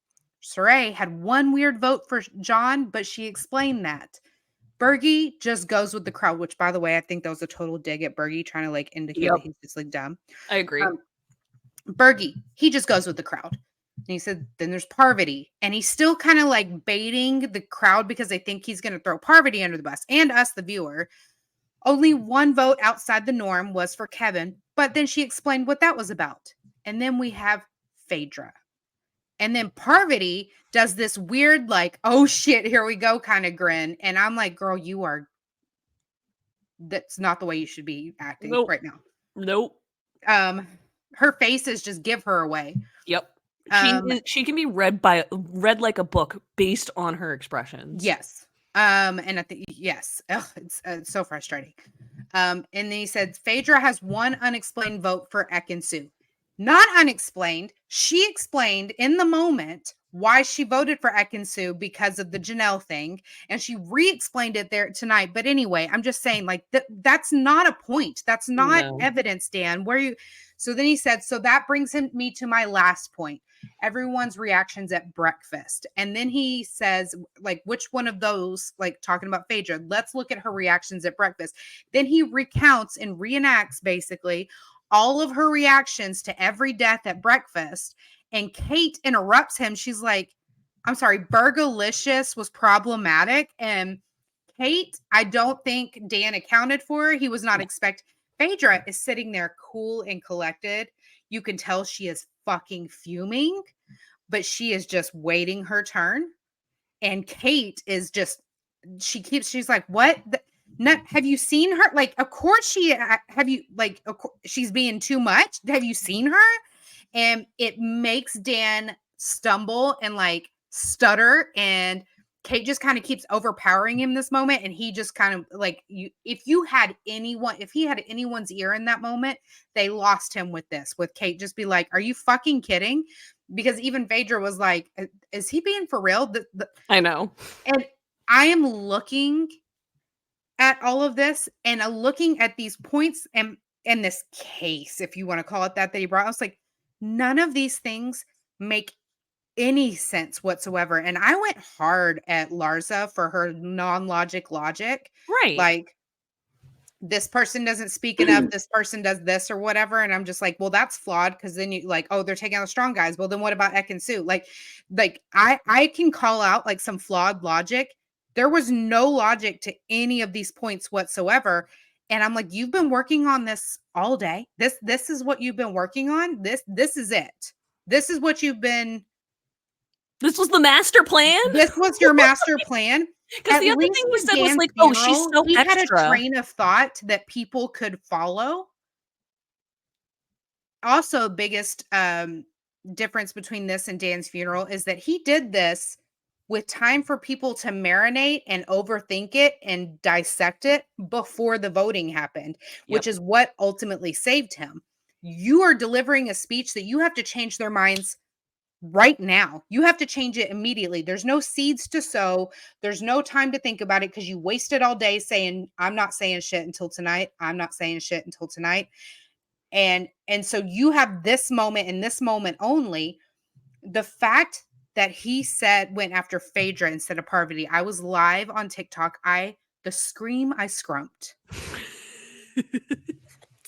Sheree had one weird vote for John, but she explained that. Bergie just goes with the crowd, which, by the way, I think that was a total dig at Bergie, trying to like indicate that he's just like dumb. I agree. Bergie, he just goes with the crowd. And he said, then there's Parvati. And he's still kind of like baiting the crowd because they think he's going to throw Parvati under the bus and us, the viewer. Only one vote outside the norm was for Kevin, but then she explained what that was about. And then we have Phaedra. And then Parvati does this weird, like, oh shit, here we go kind of grin. And I'm like, girl, that's not the way you should be acting right now. Nope. Her faces just give her away. Yep. She can be read like a book based on her expressions. Yes. And I think, yes, it's so frustrating. And then he said, Phaedra has one unexplained vote for Ekin-Su. Not unexplained. She explained in the moment why she voted for Ekin-Su because of the Janelle thing. And she re-explained it there tonight. But anyway, I'm just saying, like, that's not a point. That's not evidence, Dan. So then he said, so that brings me to my last point: everyone's reactions at breakfast. And then he says, like, which one of those, like talking about Phaedra, let's look at her reactions at breakfast. Then he recounts and reenacts basically all of her reactions to every death at breakfast. And Kate interrupts him. She's like, I'm sorry, Burgalicious was problematic. And Kate, I don't think Dan accounted for. He was not expecting. Phaedra is sitting there cool and collected. You can tell she is fucking fuming, but she is just waiting her turn. And Kate is just, she's like, what? Have you seen her? Like, of course she's being too much. Have you seen her? And it makes Dan stumble and like stutter, and Kate just kind of keeps overpowering him this moment. And he just kind of like, if he had anyone's ear in that moment, they lost him with Kate just be like, are you fucking kidding? Because even Phaedra was like, is he being for real? I know. And I am looking at all of this and looking at these points and this case, if you want to call it that he brought, I was like, none of these things make any sense whatsoever. And I went hard at Larsa for her non-logic logic. Right. Like, this person doesn't speak enough, this person does this or whatever. And I'm just like, well, that's flawed because then you like, oh, they're taking out the strong guys. Well, then what about Ek and Sue? Like I can call out like some flawed logic. There was no logic to any of these points whatsoever. And I'm like, you've been working on this all day. This is what you've been working on. This is it. This is what you've been. This was the master plan? This was your master plan. Because the other thing he said was like, oh, she's so he extra. had a train of thought that people could follow. Also, biggest difference between this and Dan's funeral is that he did this with time for people to marinate and overthink it and dissect it before the voting happened, which is what ultimately saved him. You are delivering a speech that you have to change their minds right now. You have to change it immediately. There's no seeds to sow. There's no time to think about it because you wasted all day saying, I'm not saying shit until tonight. I'm not saying shit until tonight. And so you have this moment and this moment only. The fact that he went after Phaedra instead of Parvati. I was live on TikTok. The scream I scrumped.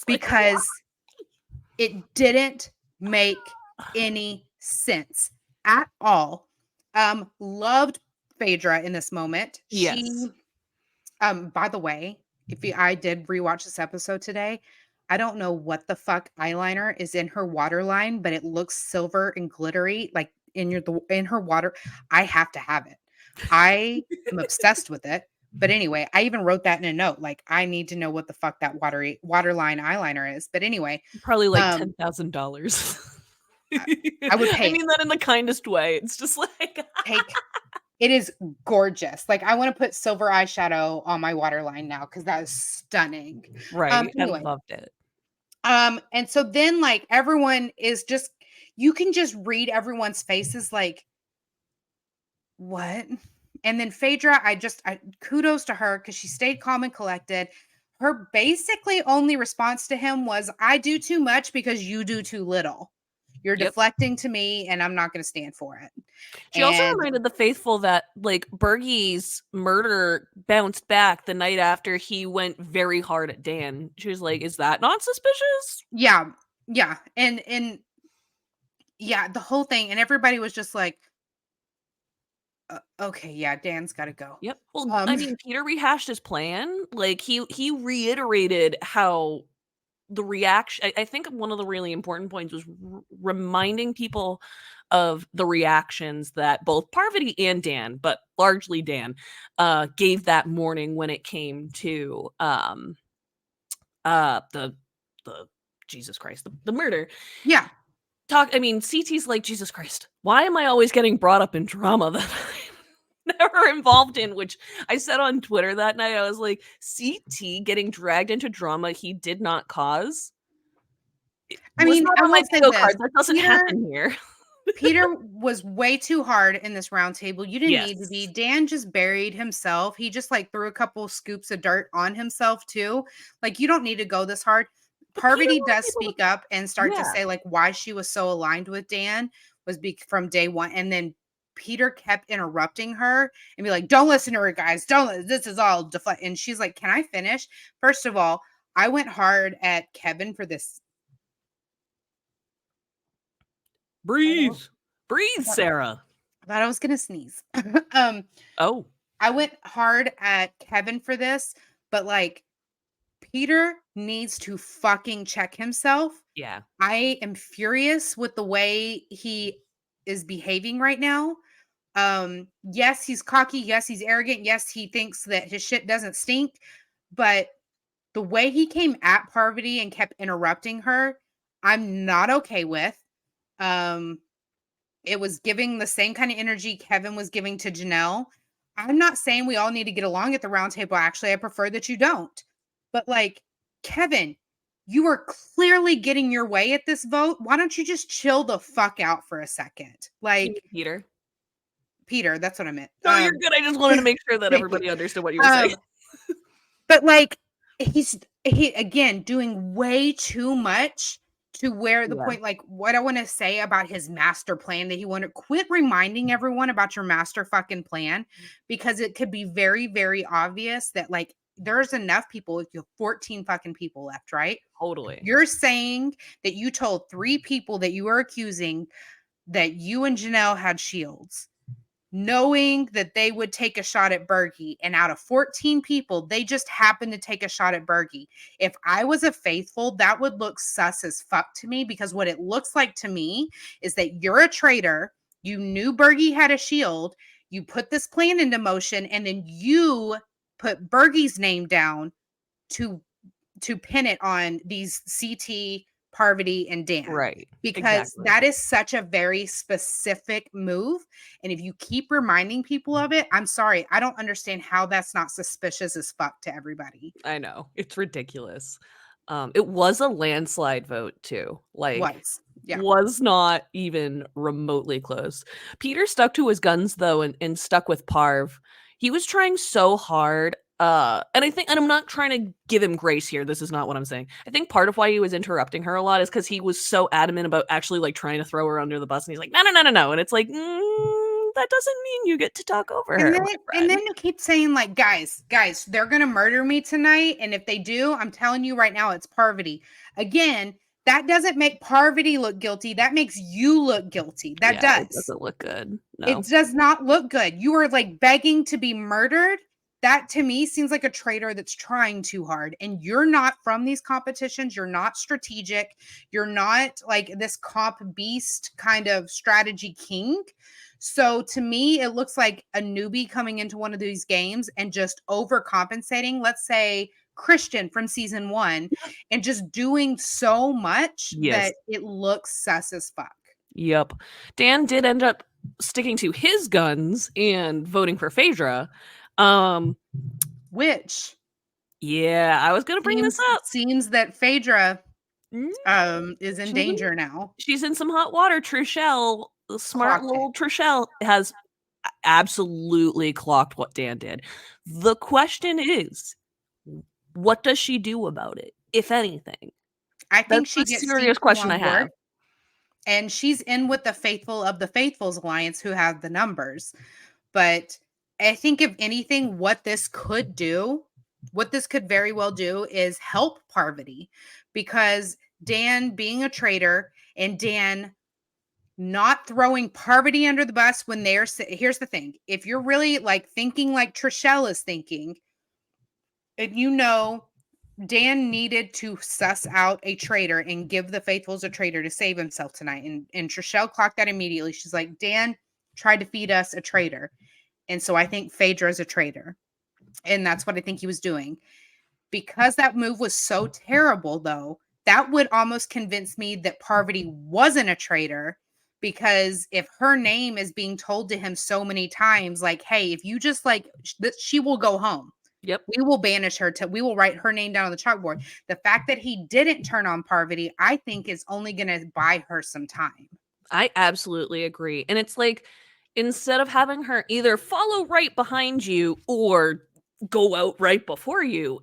Because it didn't make any sense at all. Loved Phaedra in this moment. Yes. She, by the way, I did rewatch this episode today. I don't know what the fuck eyeliner is in her waterline, but it looks silver and glittery, like in her water. I have to have it. I am obsessed with it. But anyway, I even wrote that in a note. Like, I need to know what the fuck that waterline eyeliner is. But anyway, probably like $10,000. I would pay. I mean that in the kindest way. It's just like it is gorgeous. Like, I want to put silver eyeshadow on my waterline now because that is stunning. Right. Anyway. I loved it. And so then like everyone is just, you can just read everyone's faces like, what? And then Phaedra, I kudos to her because she stayed calm and collected. Her basically only response to him was, I do too much because you do too little. You're deflecting to me and I'm not going to stand for it. She also reminded the faithful that like Bergie's murder bounced back the night after he went very hard at Dan. She was like, is that not suspicious? Yeah. Yeah. And yeah, the whole thing. And everybody was just like, okay, yeah, Dan's got to go. Yep. Well, I mean, Peter rehashed his plan. Like he reiterated how the reaction, I think one of the really important points was reminding people of the reactions that both Parvati and Dan, but largely Dan, gave that morning when it came to the Jesus Christ, the murder. Yeah. I mean, CT's like, Jesus Christ, why am I always getting brought up in drama that I'm never involved in? Which I said on Twitter that night. I was like, CT getting dragged into drama he did not cause. I mean, on my bingo card. That doesn't happen here. Peter was way too hard in this round table. You didn't need to be. Dan just buried himself. He just like threw a couple scoops of dirt on himself too. Like, you don't need to go this hard. Parvati does speak up and start to say like why she was so aligned with Dan was from day one. And then Peter kept interrupting her and be like, don't listen to her, guys. This is all deflect. And she's like, can I finish? First of all, I went hard at Kevin for this. Breathe, Sarah. I thought I was going to sneeze. I went hard at Kevin for this, but like, Peter needs to fucking check himself. Yeah. I am furious with the way he is behaving right now. Yes, he's cocky. Yes, he's arrogant. Yes, he thinks that his shit doesn't stink. But the way he came at Parvati and kept interrupting her, I'm not okay with. It was giving the same kind of energy Kevin was giving to Janelle. I'm not saying we all need to get along at the round table. Actually, I prefer that you don't. But like, Kevin, you are clearly getting your way at this vote. Why don't you just chill the fuck out for a second? Like, Peter, that's what I meant. No, you're good. I just wanted to make sure that everybody understood what you were saying. But like he again doing way too much to where the Yeah, point, like what I want to say about his master plan that he wanted, quit reminding everyone about your master fucking plan, because it could be very, very obvious that like there's enough people, if you have 14 fucking people left, right? totally. You're saying that you told 3 people that you were accusing that you and Janelle had shields, knowing that they would take a shot at Bergie. And out of 14 people, they just happened to take a shot at Bergie. If I was a faithful, that would look sus as fuck to me, because what it looks like to me is that you're a traitor. You knew Bergie had a shield. You put this plan into motion, and then you put Bergie's name down to pin it on these CT, Parvati, and Dan, Right. because Exactly. that is such a very specific move. And if you keep reminding people of it, I'm sorry, I don't understand how that's not suspicious as fuck to everybody. I know. It's ridiculous. It was a landslide vote too. Like, Yeah. was not even remotely close. Peter stuck to his guns though, and stuck with Parv. He was trying so hard. And I think, and I'm not trying to give him grace here. This is not what I'm saying. I think part of why he was interrupting her a lot is because he was so adamant about actually like trying to throw her under the bus, and he's like, no, no, no, no, no. And it's like, that doesn't mean you get to talk over her, my And then friend. you keep saying like, guys, they're gonna murder me tonight, and if they do, I'm telling you right now, it's Parvati. Again, that doesn't make Parvati look guilty. That makes you look guilty. That Yeah, it does. doesn't look good. It No. does not look good. You are like begging to be murdered. That to me seems like a traitor that's trying too hard. And you're not from these competitions. You're not strategic. You're not like this comp beast kind of strategy king. So to me, it looks like a newbie coming into one of these games and just overcompensating. Let's say Christian from season 1, and just doing so much Yes. that it looks sus as fuck. Yep. Dan did end up sticking to his guns and voting for Phaedra. Which Yeah, I was gonna bring this up. seems that Phaedra Mm, is in She's in, danger now. she's in some hot water. Trishelle, the smart Clocked it. little Trishelle, has absolutely clocked what Dan did. The question is, what does she do about it, if anything? I think That's she the gets serious people question on I have. board, and she's in with the faithful of the Faithfuls Alliance who have the numbers. But I think if anything, what this could do, what this could very well do is help Parvati, because Dan being a traitor and Dan not throwing Parvati under the bus when they're here's the thing. If you're really like thinking like Trishelle is thinking, and Dan needed to suss out a traitor and give the faithfuls a traitor to save himself tonight. And Trishelle clocked that immediately. She's like, Dan tried to feed us a traitor. And so I think Phaedra is a traitor. And that's what I think he was doing. Because that move was so terrible, though, that would almost convince me that Parvati wasn't a traitor. Because if her name is being told to him so many times, like, hey, if you just like, she will go home. Yep. We will banish her we will write her name down on the chalkboard. The fact that he didn't turn on Parvati, I think is only going to buy her some time. I absolutely agree. And it's like, instead of having her either follow right behind you or go out right before you,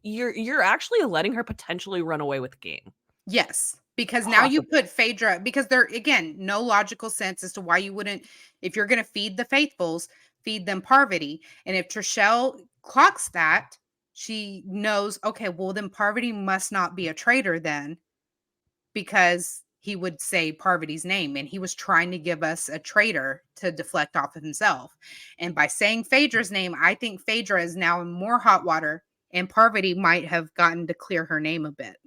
you're actually letting her potentially run away with the game. Yes, because now you Possibly. put Phaedra, because there, again, no logical sense as to why you wouldn't, if you're going to feed the faithfuls, feed them Parvati. And if Trishelle clocks that, she knows, okay, well, then Parvati must not be a traitor then, because he would say Parvati's name, and he was trying to give us a traitor to deflect off of himself. And by saying Phaedra's name, I think Phaedra is now in more hot water, and Parvati might have gotten to clear her name a bit.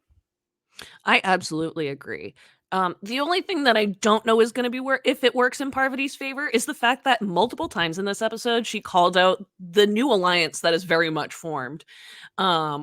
I absolutely agree. The only thing that I don't know is going to be if it works in Parvati's favor is the fact that multiple times in this episode she called out the new alliance that is very much formed,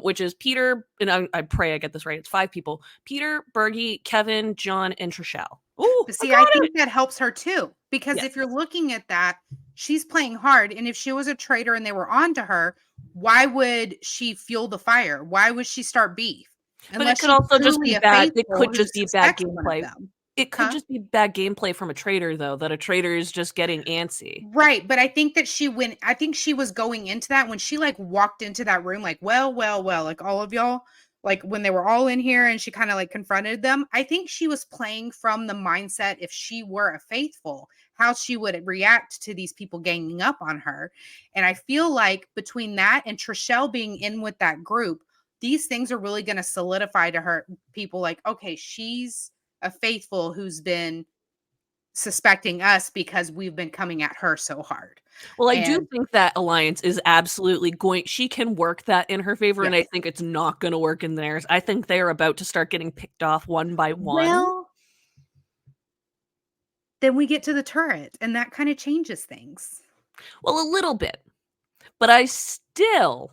which is Peter, and I pray I get this right. It's 5 people: Peter, Bergie, Kevin, John, and Trishelle. Ooh, But I see, I got think it. that helps her too, because Yes, if you're looking at that, she's playing hard. And if she was a traitor and they were on to her, why would she fuel the fire? Why would she start beef? but it Unless could she's also just truly be a bad. It faithful could who just be bad suspects one of gameplay. them. It could Huh? just be bad gameplay from a traitor, though, that a traitor is just getting antsy. Right, but I think that I think she was going into that when she, like, walked into that room, like, well, like, all of y'all, like, when they were all in here and she kinda, like, confronted them, I think she was playing from the mindset if she were a faithful, how she would react to these people ganging up on her, and I feel like between that and Trishelle being in with that group, these things are really gonna solidify to her people like, "Okay, she's a faithful who's been suspecting us because we've been coming at her so hard." Well, I do And think that alliance is absolutely going she can work that in her favor, and I yes. think it's not gonna work in theirs. I think they're about to start getting picked off one by one. Well, then we get to the turret, and that kinda changes things. Well, a little bit, but I still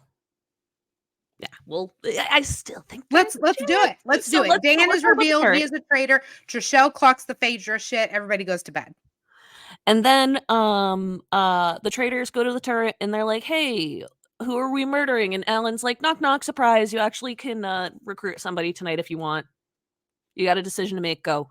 yeah, well, I still think there's Let's a let's do it. chance. Let's do it. So Dan let's is talk about the revealed, he turret. is a traitor. Trishelle clocks the Phaedra shit, everybody goes to bed. And then, the traitors go to the turret and they're like, "Hey, who are we murdering?" And Alan's like, "Knock, knock, surprise. You actually can, recruit somebody tonight if you want. You got a decision to make, go."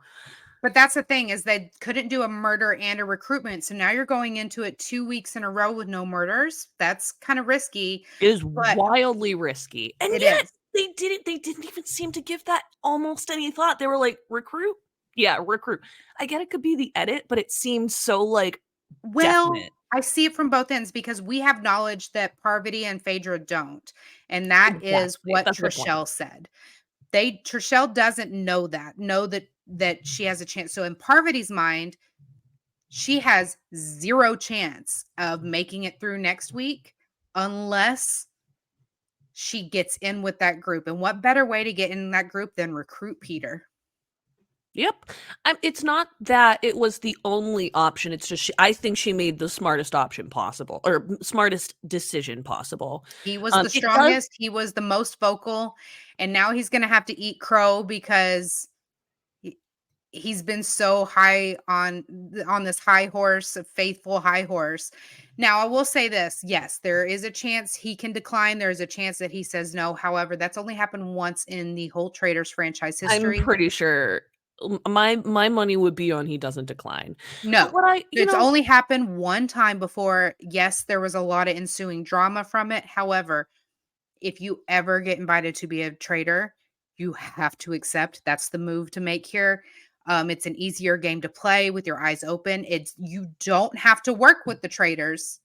But that's the thing is they couldn't do a murder and a recruitment, so now you're going into it 2 weeks in a row with no murders. That's kinda risky, It is but wildly risky, and it yet is. they didn't even seem to give that almost any thought. They were like, "Recruit? Yeah, recruit." I get it could be the edit, but it seemed so, like, Well, definite. I see it from both ends because we have knowledge that Parvati and Phaedra don't, and that is Exactly, what that's a good point. Trishelle said. Trishelle doesn't know that she has a chance. So in Parvati's mind, she has 0 chance of making it through next week unless she gets in with that group. And what better way to get in that group than recruit Peter? Yep. It's not that it was the only option, it's just I think she made the smartest option possible, or smartest decision possible. He was the It does strongest, he was the most vocal, and now he's gonna have to eat crow because he he's been so high on this high horse, a faithful high horse. Now, I will say this, yes, there is a chance he can decline, there's a chance that he says no, however, that's only happened once in the whole Traitors franchise I'm history. pretty sure my money would be on he doesn't decline. But No, what I it's only happened one time before. Yes, there was a lot of ensuing drama from it, however, if you ever get invited to be a traitor, you have to accept that's the move to make here. It's an easier game to play with your eyes open. It's you don't have to work with the traitors.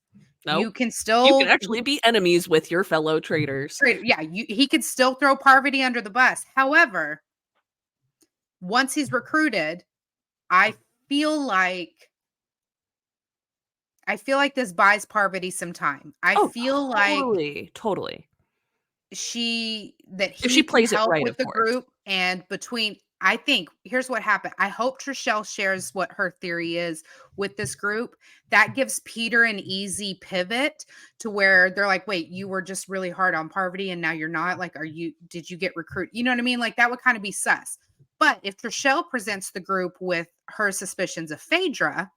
You nope. can You can still actually be enemies with your fellow traitors. yeah, he could still throw Parvati under the bus. However, once he's recruited, I feel like this buys Parvati some time. I Oh, feel like totally. If he she can plays it help right, with of the course. group and between I think here's what happened. I hope Trishelle shares what her theory is with this group. That gives Peter an easy pivot to where they're like, wait, you were just really hard on Parvati and now you're not. Like, did you get recruited? You know what I mean? Like, that would kind of be sus. But if Trishelle presents the group with her suspicions of Phaedra,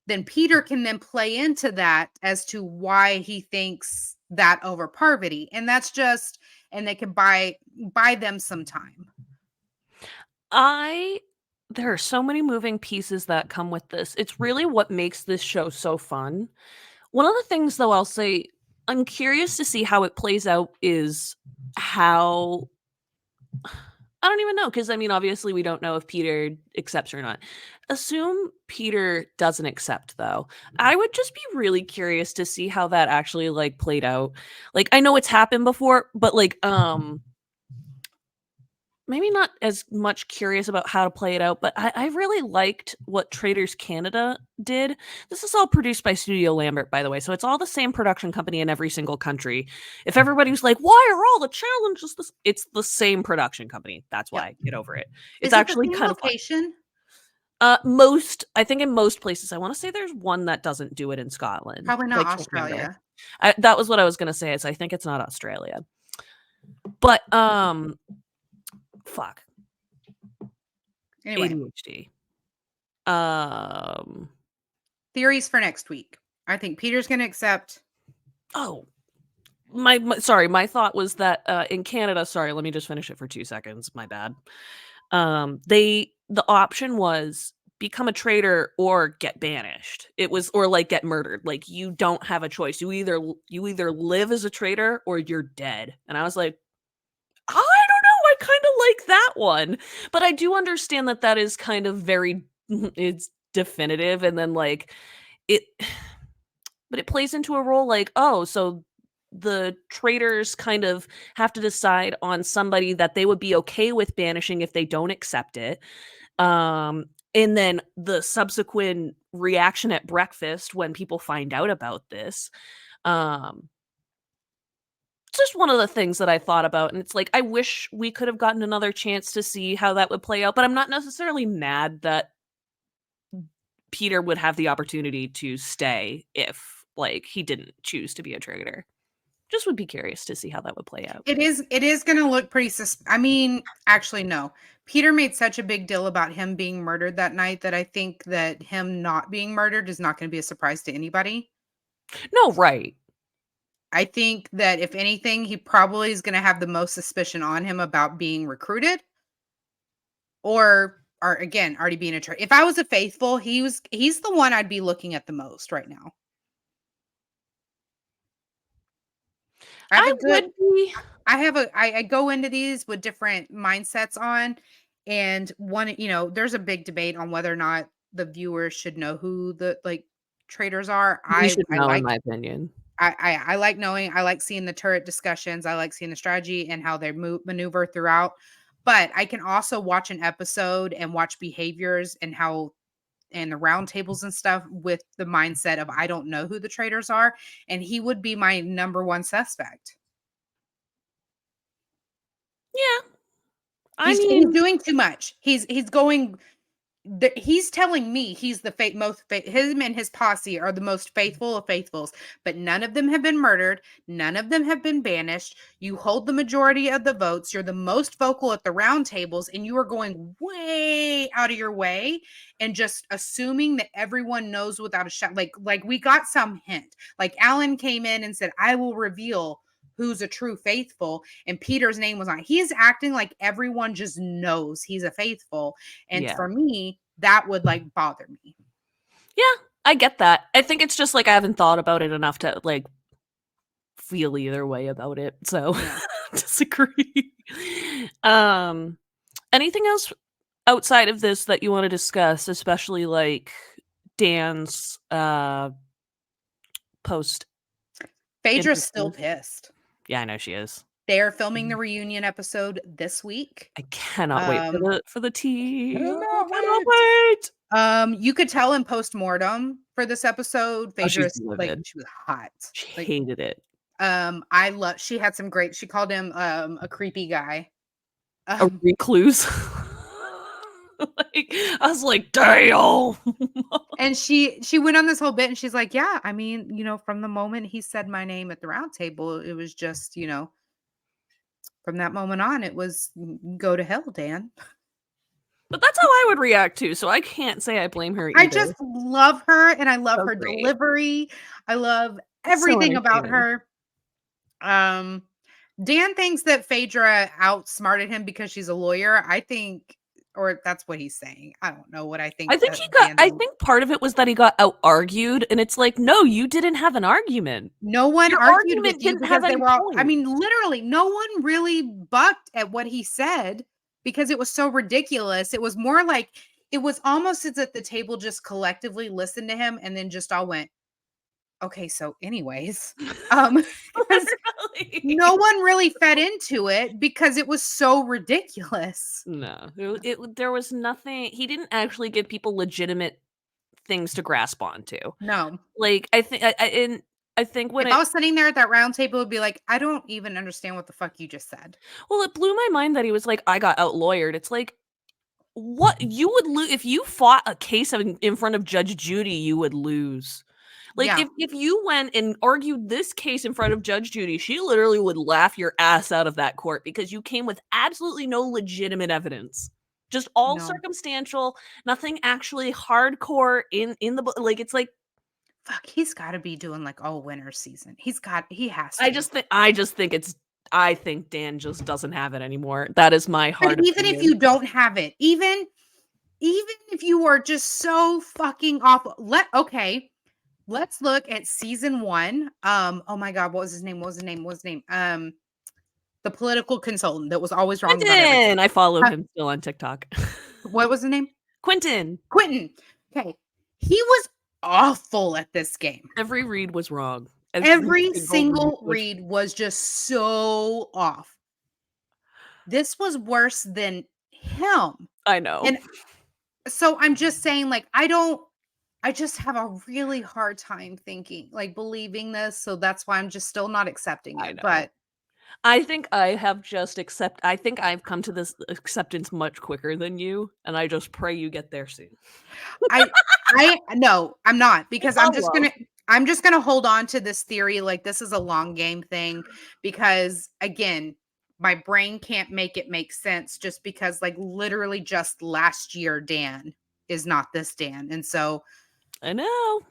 then Peter can then play into that as to why he thinks that over Parvati. And that's just and they can buy them some time. I There are so many moving pieces that come with this. It's really what makes this show so fun. One of the things, though, I'll say, I'm curious to see how it plays out is how I don't even know because I mean, obviously, we don't know if Peter accepts or not. Assume Peter doesn't accept, though. I would just be really curious to see how that actually like played out. Like, I know it's happened before, but like, maybe not as much curious about how to play it out, but I really liked what Traitors Canada did. This is all produced by Studio Lambert, by the way, so it's all the same production company in every single country. If everybody was like, "Why are all the challenges this?" It's the same production company. That's Yep. why. Get over it. It's Is it the actually same kind of fun. location? I think in most places, I want to say there's one that doesn't do it in Scotland, Probably but I not can't remember. Australia. That was what I was gonna say. Is I think it's not Australia, but fuck Anyway, ADHD. Um, theories for next week. I think Peter's going to accept. oh, my sorry, my thought was that, in Canada sorry, let me just finish it for 2 seconds, my bad. The option was become a traitor or get banished. It was or like get murdered. Like you don't have a choice. You either live as a traitor or you're dead. And I was like, I don't know. I kind of like that one. But I do understand that that is kind of very it's definitive and then like it but it plays into a role like, oh, so the traitors kind of have to decide on somebody that they would be okay with banishing if they don't accept it. And then the subsequent reaction at breakfast when people find out about this. Um, it's just one of the things that I thought about. And it's like, I wish we could have gotten another chance to see how that would play out, but I'm not necessarily mad that Peter would have the opportunity to stay if like he didn't choose to be a traitor. Just would be curious to see how that would play out. It is gonna look pretty I mean, actually, no. Peter made such a big deal about him being murdered that night that I think that him not being murdered is not gonna be a surprise to anybody. No, right. I think that if anything, he probably is gonna have the most suspicion on him about being recruited or again, already being a traitor. If I was a faithful, he's the one I'd be looking at the most right now. I have I a good would be. I go into these with different mindsets on, and one, there's a big debate on whether or not the viewers should know who the like traders are. You should I know, in like my opinion. I like knowing. I like seeing the turret discussions. I like seeing the strategy and how they maneuver throughout. But I can also watch an episode and watch behaviors and how and the roundtables and stuff with the mindset of I don't know who the traders are, and he would be my number one suspect. Yeah. I He's mean, doing too much. He's going he's telling me he's the him and his posse are the most faithful of faithfuls, but none of them have been murdered. None of them have been banished. You hold the majority of the votes. You're the most vocal at the round tables, and you are going way out of your way and just assuming that everyone knows without a shot. Like we got some hint. Like Alan came in and said, I will reveal who's a true faithful, and Peter's name was on. He's acting like everyone just knows he's a faithful, and yeah. for me, that would like bother me. Yeah, I get that. I think it's just like I haven't thought about it enough to like feel either way about it. So Yeah. disagree. Anything else outside of this that you want to discuss, especially like Dan's post Phaedra's still interview? pissed. Yeah, I know she is. They are filming the reunion episode this week. I cannot wait for the tea. Cannot Cannot wait. wait. You could tell in postmortem for this episode, Oh, she's Phaedra's like livid. she was hot. She Like, hated it. I love. She had some great. She called him a creepy guy. A recluse. Like, I was like, damn. And she went on this whole bit, and she's like, yeah, I mean, from the moment he said my name at the round table, it was just, from that moment on, it was go to hell, Dan. But that's how I would react too, so I can't say I blame her either. I just love her, and I love So her great. delivery. I love So everything about entertaining. her. Dan thinks that Phaedra outsmarted him because she's a lawyer. I think, or that's what he's saying. I don't know what I think. I think I think part of it was that he got out-argued, and it's like, no, you didn't have an argument. No one Your argued with argument you didn't have because they any were all, I point. mean, literally, no one really bucked at what he said because it was so ridiculous. It was more like, it was almost as if the table just collectively listened to him and then just all went, okay, so anyways, because no one really fed into it because it was so ridiculous. No, there was nothing. He didn't actually give people legitimate things to grasp onto. No. Like I think, I think when If I was sitting there at that round table, it would be like, I don't even understand what the fuck you just said. well, it blew my mind that he was like, I got out lawyered. It's like, what you would lose if you fought a case in front of Judge Judy, you would lose. Like Yeah. if you went and argued this case in front of Judge Judy, she literally would laugh your ass out of that court because you came with absolutely no legitimate evidence. Just all No. circumstantial, nothing actually hardcore in the book. Like it's like Fuck, he's got to be doing like all winter season. He has to. I just think I think Dan just doesn't have it anymore. That is my hard But even opinion. if you don't have it, even if you are just so fucking awful, let's look at season 1. Oh my God, what was his name? The political consultant that was always wrong about everything. Quentin! I follow him still on TikTok. What was the name? Quentin! Okay. He was awful at this game. Every read was wrong. Every single read was just so off. This was worse than him. I know. And so I'm just saying, like, I just have a really hard time believing this. So that's why I'm just still not accepting it. But I think I think I've come to this acceptance much quicker than you, and I just pray you get there soon. No, I'm not, because It's I'm just gonna hold on to this theory like this is a long game thing, because again, my brain can't make it make sense, just because like literally just last year Dan is not this Dan. And so I know.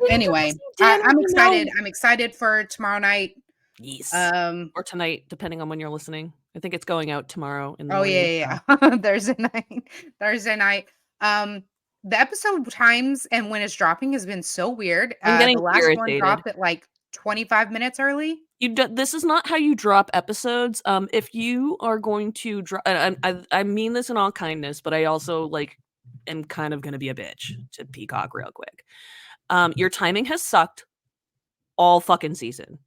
Anyway, I'm excited. I'm excited for tomorrow night. Yes. Or tonight, depending on when you're listening. I think it's going out tomorrow in the morning. Yeah. Thursday night. The episode times and when it's dropping has been so weird. I'm getting the last irritated. one dropped at like 25 minutes early. This is not how you drop episodes. If you are going to drop, I mean this in all kindness, but I also like am kind of going to be a bitch to Peacock real quick. Your timing has sucked all fucking season.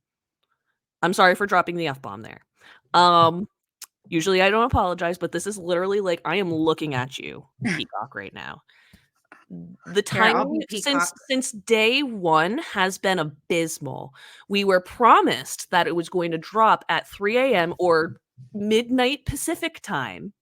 I'm sorry for dropping the F-bomb there. Usually I don't apologize, but this is literally like I am looking at you, Peacock, right now. The timing since day one has been abysmal. We were promised that it was going to drop at 3 a.m. or midnight Pacific time,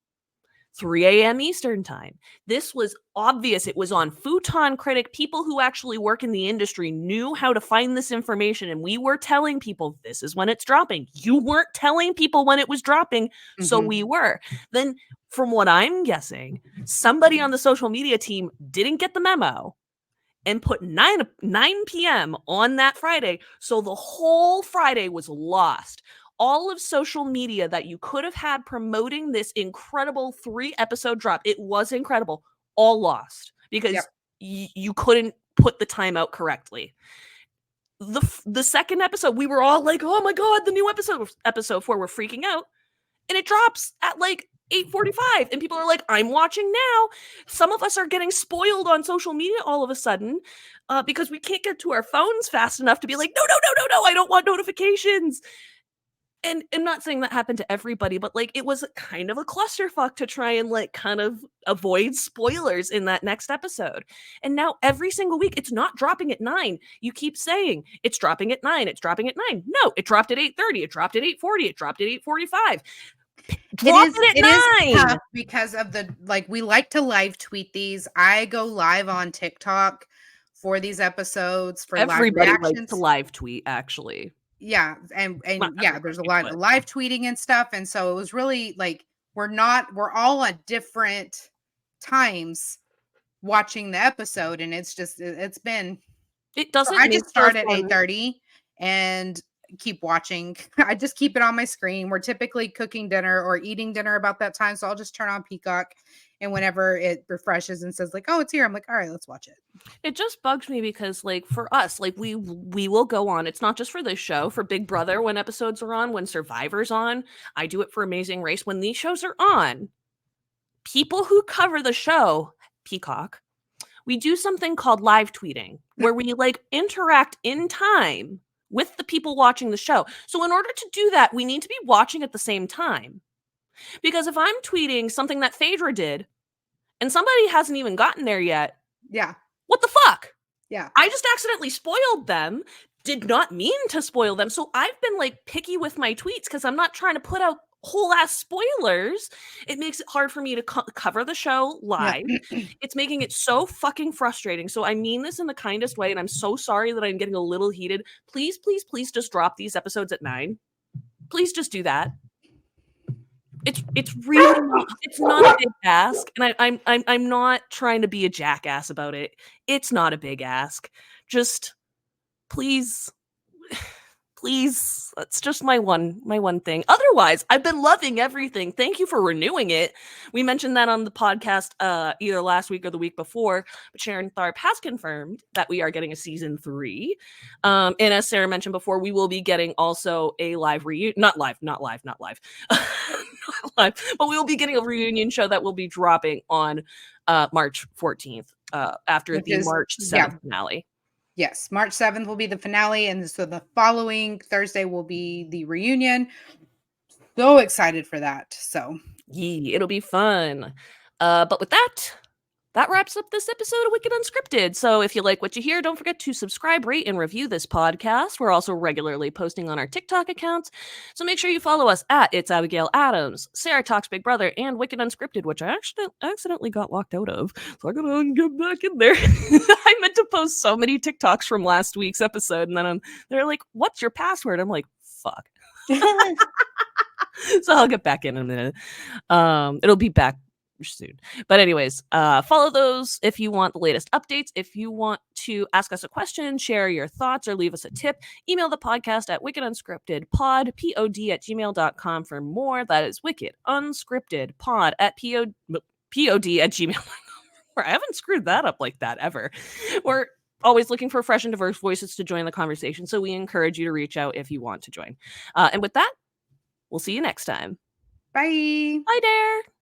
3 a.m. Eastern time. This was obvious. It was on Futon Critic. People who actually work in the industry knew how to find this information, and we were telling people this is when it's dropping. You weren't telling people when it was dropping, so we were. Then, from what I'm guessing, somebody on the social media team didn't get the memo and put 9 p.m. on that Friday, so the whole Friday was lost. All of social media that you could have had promoting this incredible 3-episode drop, it was incredible, all lost because you couldn't put the time out correctly. The second episode, we were all like, oh my God, the new episode 4, we're freaking out. And it drops at like 8:45 and people are like, I'm watching now. Some of us are getting spoiled on social media all of a sudden because we can't get to our phones fast enough to be like, no, I don't want notifications. And I'm not saying that happened to everybody, but like it was kind of a clusterfuck to try and like kind of avoid spoilers in that next episode. And now every single week, it's not dropping at 9. You keep saying it's dropping at 9. It's dropping at 9. No, it dropped at 8:30. It dropped at 8:40. It dropped at 8:45. It is tough because of we like to live tweet these. I go live on TikTok for these episodes for everybody live reactions. Likes to live tweet, actually. Yeah, and yeah, there's a lot of live tweeting and stuff, and so it was really like we're all at different times watching the episode, and it's just it doesn't. I just start at 8:30 and keep watching. I just keep it on my screen. We're typically cooking dinner or eating dinner about that time, so I'll just turn on Peacock, and whenever it refreshes and says like, oh, it's here, I'm like, all right, let's watch it. It just bugs me because like for us, like we will go on. It's not just for this show, for Big Brother when episodes are on, when Survivor's on. I do it for Amazing Race. When these shows are on, people who cover the show, Peacock, we do something called live tweeting where we like interact in time with the people watching the show. So in order to do that, we need to be watching at the same time. Because if I'm tweeting something that Phaedra did and somebody hasn't even gotten there yet, what the fuck? Yeah. I just accidentally spoiled them, did not mean to spoil them. So I've been like picky with my tweets because I'm not trying to put out whole ass spoilers. It makes it hard for me to cover the show live. It's making it so fucking frustrating. So I mean this in the kindest way, and I'm so sorry that I'm getting a little heated. Please, please, please just drop these episodes at 9. Please just do that. It's really not, it's not a big ask, and I'm not trying to be a jackass about it. It's not a big ask. Just please please. That's just my one thing. Otherwise, I've been loving everything. Thank you for renewing it. We mentioned that on the podcast either last week or the week before, but Sharon Tharp has confirmed that we are getting a season 3. And as Sarah mentioned before, we will be getting also a live reunion, not live, not live, but we will be getting a reunion show that will be dropping on March 14th after the March 7th finale. Yes, March 7th will be the finale, and so the following Thursday will be the reunion. So excited for that. So it'll be fun. But with that wraps up this episode of Wicked Unscripted. So if you like what you hear, don't forget to subscribe, rate, and review this podcast. We're also regularly posting on our TikTok accounts, so make sure you follow us at It's Abigail Adams, Sarah Talks Big Brother, and Wicked Unscripted, which I actually accidentally got locked out of, so I gotta get back in there. I meant to post so many TikToks from last week's episode, and then they're like, "What's your password?" I'm like, "Fuck." So I'll get back in a minute. It'll be back soon. But anyways, follow those if you want the latest updates. If you want to ask us a question, share your thoughts, or leave us a tip, email the podcast at wickedunscriptedpod, pod@gmail.com for more. That is wickedunscriptedpod at pod@gmail.com. I haven't screwed that up like that ever. We're always looking for fresh and diverse voices to join the conversation, so we encourage you to reach out if you want to join. And with that, we'll see you next time. bye. Bye there.